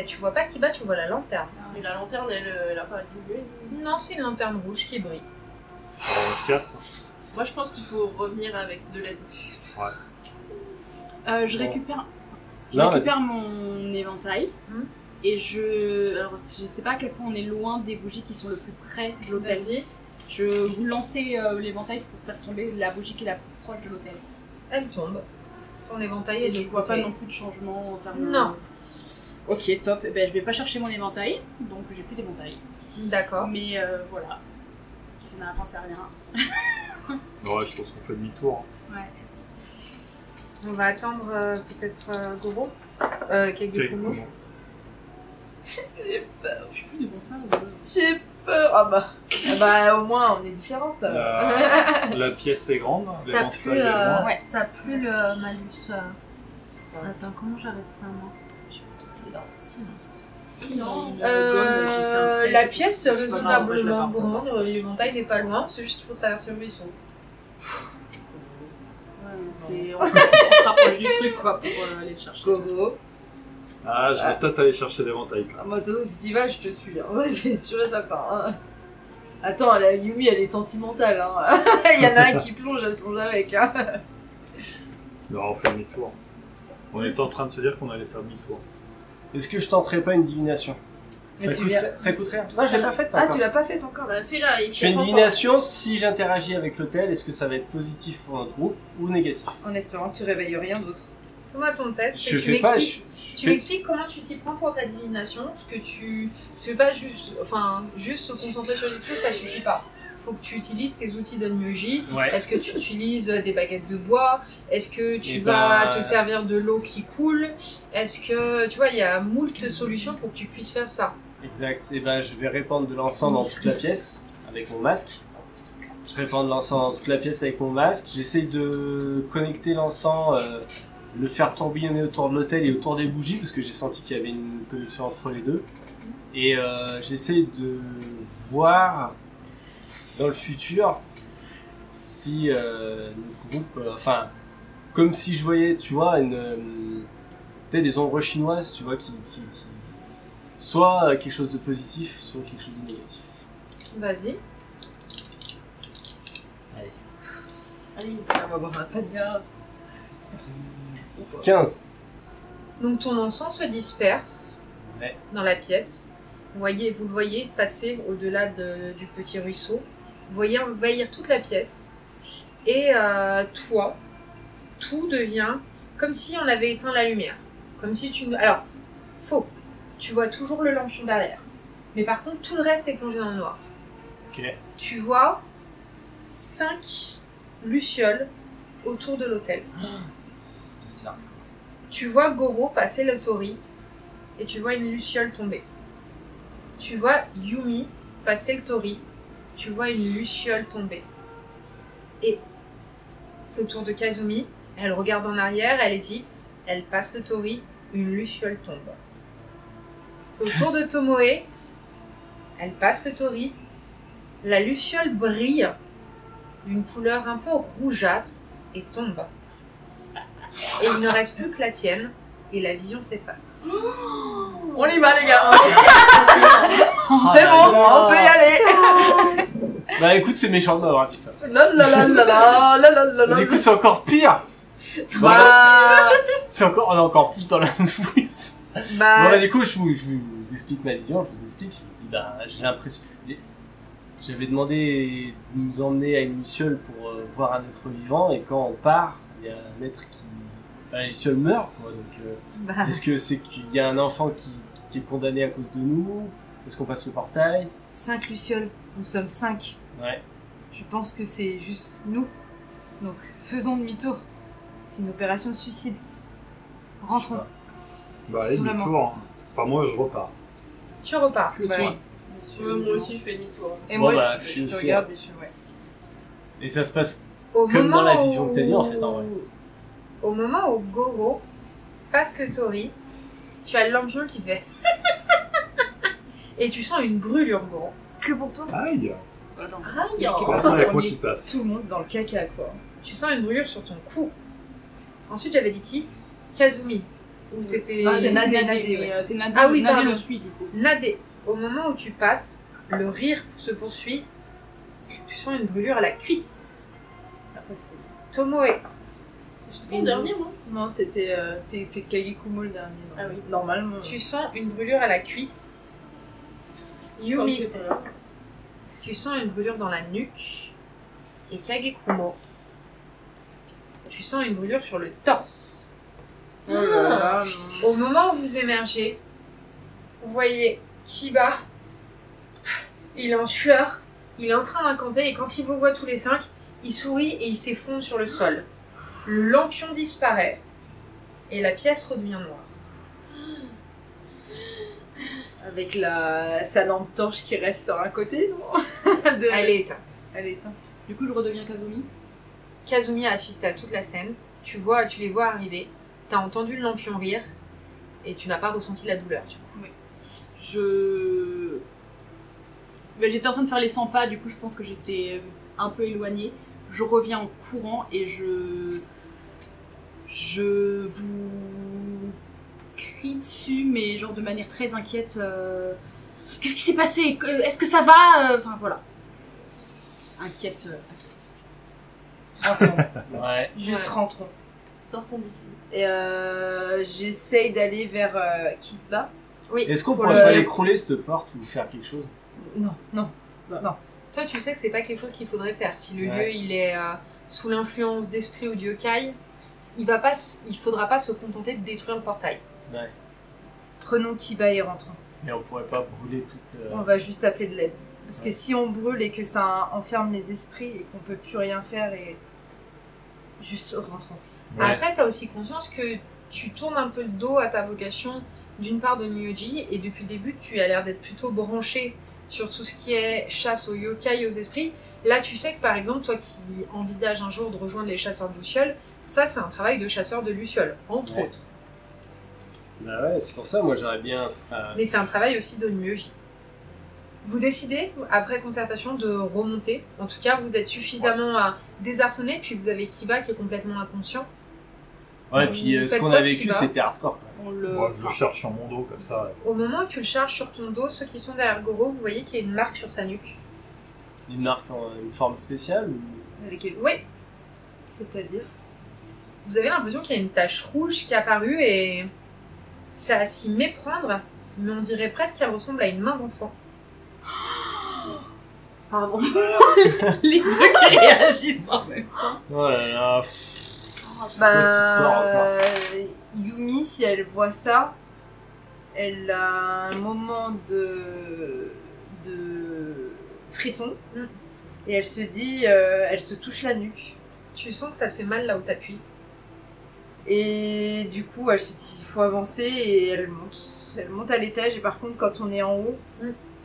Tu vois pas Kiba, tu vois la lanterne. Mais la lanterne, elle a pas diminué. Non, c'est une lanterne rouge qui brille. Alors, on se casse. Moi, je pense qu'il faut revenir avec de l'aide. Je Bon. récupère. Je Non, récupère mon éventail. Hmm. Et je. Alors, je sais pas à quel point on est loin des bougies qui sont le plus près de l'hôtel. Vas-y. Je vous lancer l'éventail pour faire tomber la bougie qui est la plus proche de l'hôtel. Elle tombe. Ton éventail est Et de je vois côté. pas non plus de changement en termes Non. Ok, top. Eh ben, je vais pas chercher mon éventail, donc j'ai plus d'éventail. D'accord. Mais voilà. Ça n'a avancé à rien. Ouais, je pense qu'on fait demi-tour. Ouais. On va attendre peut-être Goro. Kagekumo. J'ai plus d'éventail. J'ai peur. Ah bah au moins on est différentes. La pièce est grande, T'as l'éventail plus, est grand. Ouais. t'as plus le malus. Attends, comment j'arrête ça moi? Non. La pièce est C'est pas grave, je raisonnablement l'attends. grande, l'éventail n'est pas loin, c'est juste qu'il faut traverser le ruisseau. Ouais, on se rapproche du truc quoi pour aller le chercher. Goro. Ah, je vais peut-être aller chercher l'éventail. Ah, moi de toute façon si t'y vas je te suis. Hein. C'est sûr et certain. Hein. Attends, la Yumi elle est sentimentale. Hein. Il y en a un qui plonge, elle plonge avec. Hein. Non, on fait demi-tour. On était en train de se dire qu'on allait faire demi-tour. Est-ce que je tenterais pas une divination? Mais tu coûte- viens- ça coûte rien. Non, je l'ai pas faite Ah encore. tu l'as pas faite encore. Bah, fais-la, et Je fais une divination, si j'interagis avec l'hôtel, est-ce que ça va être positif pour notre groupe ou négatif? En espérant que tu réveilles rien d'autre. Fais-moi ton test Je et tu fais pas... m'expliques. je Tu fais- m'expliques comment tu t'y prends pour ta divination, parce que tu pas juste, juste se concentrer sur quelque chose, ça suffit pas. Faut que tu utilises tes outils d'Onmyoji. Ouais. Est-ce que tu utilises des baguettes de bois? Est-ce que tu Eh vas ben, te servir de l'eau qui coule? Est-ce que, tu vois, il y a moult solutions pour que tu puisses faire ça. Exact. Et ben, je vais répandre de l'encens dans toute la pièce avec mon masque. Je répand de l'encens dans toute la pièce avec mon masque. J'essaie de connecter l'encens, le faire tourbillonner autour de l'hôtel et autour des bougies parce que j'ai senti qu'il y avait une connexion entre les deux. Et j'essaie de voir dans le futur si notre groupe, comme si je voyais, tu vois, peut-être des ombres chinoises, tu vois, qui soit quelque chose de positif, soit quelque chose de négatif. Vas-y. Allez, on va boire un pania. 15. Donc ton encens se disperse Ouais. dans la pièce. Vous le voyez passer au-delà du petit ruisseau. Vous voyez envahir toute la pièce. Et toi, tout devient comme si on avait éteint la lumière. Comme si tu... Alors, faux. Tu vois toujours le lampion derrière. Mais par contre, tout le reste est plongé dans le noir. Ok. Tu vois 5 lucioles autour de l'hôtel. C'est ça. Tu vois Goro passer le tori et tu vois une luciole tomber. Tu vois Yumi passer le tori, tu vois une luciole tomber. Et c'est au tour de Kazumi, elle regarde en arrière, elle hésite, elle passe le tori, une luciole tombe. C'est au tour de Tomoe, elle passe le tori, la luciole brille d'une couleur un peu rougeâtre et tombe. Et il ne reste plus que la tienne, et la vision s'efface. On y va les gars. Ah C'est là bon, là. on peut y aller. Bah écoute, c'est méchant de m'avoir dit ça. La la la la la la la la la. Du coup, c'est encore pire. Bah, C'est encore, on est encore plus dans la nouilles. Bon, bah, du coup, je vous explique ma vision, je vous explique. Je vous dis, bah, j'ai l'impression. J'avais demandé de nous emmener à une luciole pour voir un être vivant, et quand on part, il y a un être qui. Bah, la luciole meurt, quoi. Donc, est-ce que c'est qu'il y a un enfant qui est condamné à cause de nous? Est-ce qu'on passe le portail? 5 lucioles, nous sommes 5. Ouais. Je pense que c'est juste nous. Donc faisons demi-tour. C'est une opération de suicide. Rentrons. Bah, allez, Vraiment. demi-tour. Hein. Enfin, moi, je repars. Tu repars. Je le Ouais. suis. Moi aussi, je fais demi-tour. Et Bon, moi, bah, je suis te aussi, regarde et je suis ouais. Et ça se passe Au comme moment dans la vision où- que t'as dit, en fait, en vrai. Au moment où Goro passe le tori, tu as le lampion qui fait. Et tu sens une brûlure, Goro. Que pour toi. Aïe! Ah, De toute façon, il y a quoi qui passe? Tout le monde dans le caca quoi. Tu sens une brûlure sur ton cou. Ensuite, j'avais dit qui? Kazumi. Ou c'était. Ah, c'est Nadé, mais, ouais. c'est Nadé. Ah oui, Nadé pardon. le suit du coup. Nadé. Au moment où tu passes, le rire se poursuit. Tu sens une brûlure à la cuisse. Après c'est. Tomoe. J'étais pas en dernier, moi. Non, c'était c'est Kagekumo le dernier. Ah oui. Normalement. Tu sens une brûlure à la cuisse. Comme Yumi. c'est pas grave. Tu sens une brûlure dans la nuque. Et Kagekumo. Tu sens une brûlure sur le torse. Oh là là, non. Au moment où vous émergez, vous voyez Kiba, il est en sueur, il est en train d'incanter et quand il vous voit tous les 5, il sourit et il s'effondre sur le sol. Le lampion disparaît et la pièce redevient noire. Avec sa lampe torche qui reste sur un côté, non? Elle est éteinte. Elle est éteinte. Du coup, je redeviens Kazumi. Kazumi a assisté à toute la scène. Tu les vois arriver. T'as entendu le lampion rire et tu n'as pas ressenti la douleur. Du coup. J'étais en train de faire les 100 pas, du coup, je pense que j'étais un peu éloignée. Je reviens en courant et je vous crie dessus, mais genre de manière très inquiète. Qu'est-ce qui s'est passé? Est-ce que ça va? Enfin voilà. Inquiète. Rentrons. Ouais. Juste rentrons. Sortons d'ici. Et j'essaye d'aller vers Kiba. Oui. Est-ce qu'on Pour pourrait le- pas écrouler cette porte ou faire quelque chose? Non, non. Toi, tu sais que c'est pas quelque chose qu'il faudrait faire. Si le Ouais. lieu il est sous l'influence d'esprit ou de yokai, il faudra pas se contenter de détruire le portail. Ouais. Prenons Kiba et rentrons. Mais on pourrait pas brûler toute. On va juste appeler de l'aide. Parce que si on brûle et que ça enferme les esprits et qu'on peut plus rien faire et... Juste rentrons. Ouais. Après, t'as aussi conscience que tu tournes un peu le dos à ta vocation d'une part de Nyoji et depuis le début, tu as l'air d'être plutôt branché sur tout ce qui est chasse aux yokai et aux esprits. Là, tu sais que par exemple, toi qui envisages un jour de rejoindre les chasseurs de lucioles, ça c'est un travail de chasseur de lucioles, entre Ouais. autres. Bah ouais, c'est pour ça, moi j'aurais bien. Mais c'est un travail aussi de Nyoji. Vous décidez, après concertation, de remonter. En tout cas, vous êtes suffisamment désarçonné, puis vous avez Kiba qui est complètement inconscient. Ouais, Vous puis ce faites qu'on quoi, a vécu, Kiba c'était hardcore. On le... Moi, je le cherche sur mon dos comme ça. Au moment où tu le charges sur ton dos, ceux qui sont derrière Goro, vous voyez qu'il y a une marque sur sa nuque. Une marque en une forme spéciale ou... Avec elle. Oui, C'est-à-dire vous avez l'impression qu'il y a une tache rouge qui est apparue et ça a s'y méprendre, mais on dirait presque qu'elle ressemble à une main d'enfant. Pardon. Les deux qui réagissent en même temps. Oh là là. Oh, C'est quoi cette histoire encore Yumi, si elle voit ça, elle a un moment de frisson. Mm. Et elle se dit, elle se touche la nuque. Tu sens que ça te fait mal là où t'appuies. Et du coup, elle se dit, il faut avancer et elle monte. Elle monte à l'étage et par contre, quand on est en haut,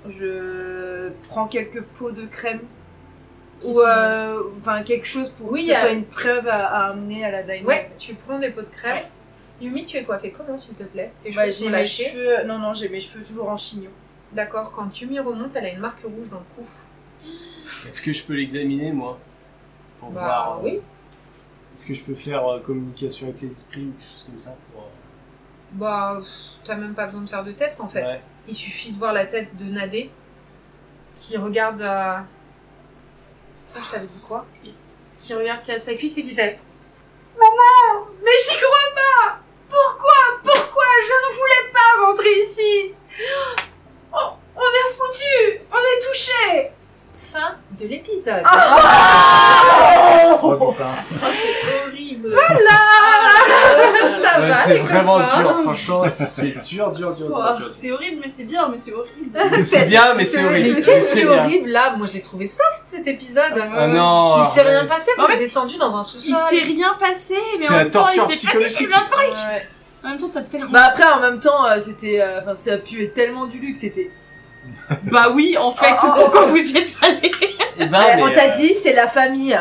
je prends quelques pots de crème. Qui Ou sont- enfin quelque chose pour Oui, que il ce y a- soit une preuve à amener à la Daimon. Ouais, tu prends des pots de crème. Ouais. Yumi, tu es coiffée comment s'il te plaît? Tes Bah, cheveux sont j'ai mes lâchés. cheveux. Non, j'ai mes cheveux toujours en chignon. D'accord, quand Yumi remonte, elle a une marque rouge dans le cou. Est-ce que je peux l'examiner, moi? Pour Bah voir. oui. Est-ce que je peux faire communication avec les esprits ou quelque chose comme ça pour, Bah, t'as même pas besoin de faire de test en fait. Ouais. Il suffit de voir la tête de Nadé qui regarde. Ça, je t'avais dit quoi? Cuisse. Qui regarde sa cuisse et qui fait Maman, mais j'y crois pas! Pourquoi je ne voulais pas rentrer ici? Oh, on est foutu! On est touché! Fin de l'épisode. Oh putain. C'est horrible. Ça Ouais, va, c'est les vraiment copains. dur, franchement, c'est dur. C'est horrible, mais c'est bien, mais c'est horrible. C'est bien, mais c'est horrible. Mais qu'est-ce C'est qui est bien. horrible là? Moi je l'ai trouvé soft cet épisode. Ah non. Il s'est rien passé, vous En fait, êtes descendu dans un Il sous-sol. s'est rien passé, mais C'est en la même temps, torture il s'est passé psychologique. plein de trucs. Ouais. En même temps, t'as tellement... Bah après, en même temps, c'était, enfin, ça a pu être tellement du luxe, c'était. Bah oui, en fait, Oh, oh, pourquoi vous y êtes allés? Eh ben, mais, on t'a dit, c'est la famille.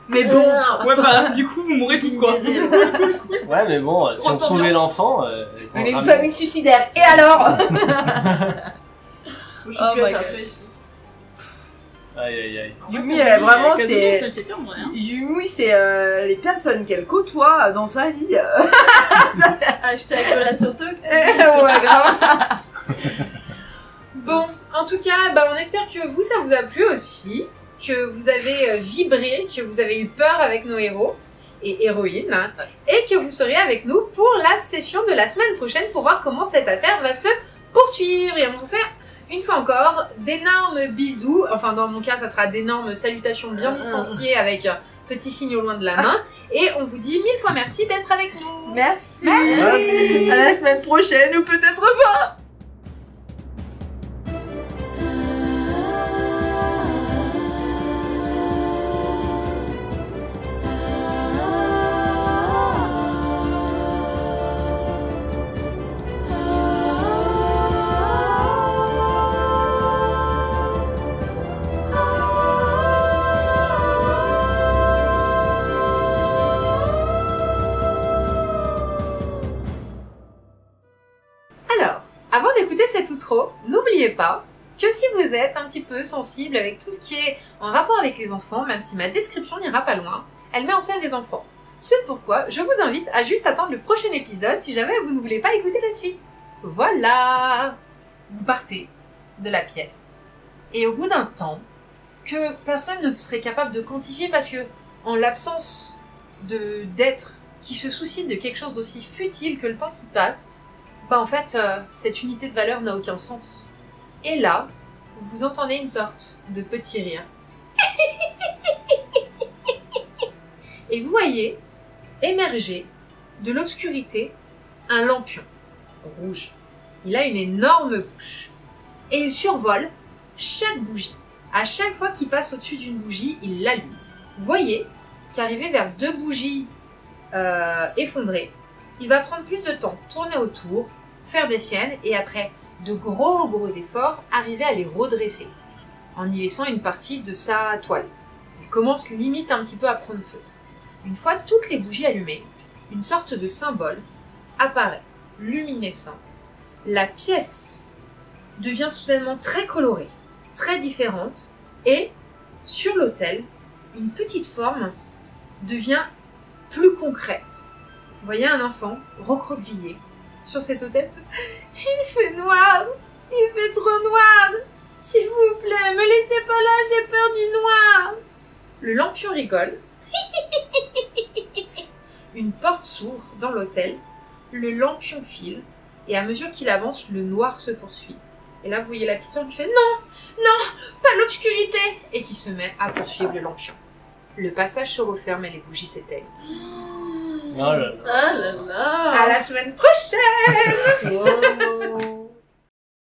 Mais bon. Ouais, bah, du coup, vous mourrez tous, quoi. Ouais, mais bon, si on Grosse trouvait ambiance. l'enfant. On est une famille suicidaire. Et alors? Je suis Oh plus à my ça God. après. Aïe. Yumi, elle, vraiment, Kazumi, c'est. s'inquiéter, en vrai, hein. Yumi, c'est les personnes qu'elle côtoie dans sa vie. Hashtag relation toxique. Ouais, grave. Bon, en tout cas, bah, on espère que vous, ça vous a plu aussi, que vous avez vibré, que vous avez eu peur avec nos héros et héroïnes, hein, et que vous serez avec nous pour la session de la semaine prochaine pour voir comment cette affaire va se poursuivre. Et on vous fait, une fois encore, d'énormes bisous. Enfin, dans mon cas, ça sera d'énormes salutations bien distanciées avec petit signe au loin de la main. Et on vous dit 1000 fois merci d'être avec nous. Merci. Merci. À la semaine prochaine ou peut-être pas. cet outro, n'oubliez pas que si vous êtes un petit peu sensible avec tout ce qui est en rapport avec les enfants, même si ma description n'ira pas loin, elle met en scène les enfants. Ce pourquoi je vous invite à juste attendre le prochain épisode si jamais vous ne voulez pas écouter la suite. Voilà! Vous partez de la pièce. Et au bout d'un temps, que personne ne serait capable de quantifier parce que, en l'absence d'êtres qui se soucient de quelque chose d'aussi futile que le temps qui passe, bah en fait, cette unité de valeur n'a aucun sens. Et là, vous entendez une sorte de petit rire. Et vous voyez émerger de l'obscurité un lampion rouge. Il a une énorme bouche. Et il survole chaque bougie. À chaque fois qu'il passe au-dessus d'une bougie, il l'allume. Vous voyez qu'arrivé vers 2 bougies effondrées, il va prendre plus de temps, tourner autour, faire des siennes, et après de gros efforts, arriver à les redresser, en y laissant une partie de sa toile. Il commence limite un petit peu à prendre feu. Une fois toutes les bougies allumées, une sorte de symbole apparaît, luminescent. La pièce devient soudainement très colorée, très différente, et sur l'autel, une petite forme devient plus concrète. Vous voyez un enfant recroquevillé sur cet autel. Il fait noir, il fait trop noir. S'il vous plaît, me laissez pas là, j'ai peur du noir. Le lampion rigole. Une porte s'ouvre dans l'autel, le lampion file, et à mesure qu'il avance, le noir se poursuit. Et là, vous voyez la petite forme qui fait « Non, non, pas l'obscurité !» et qui se met à poursuivre le lampion. Le passage se referme et les bougies s'éteignent. Oh là là. Ah là là. À la semaine prochaine. Wow.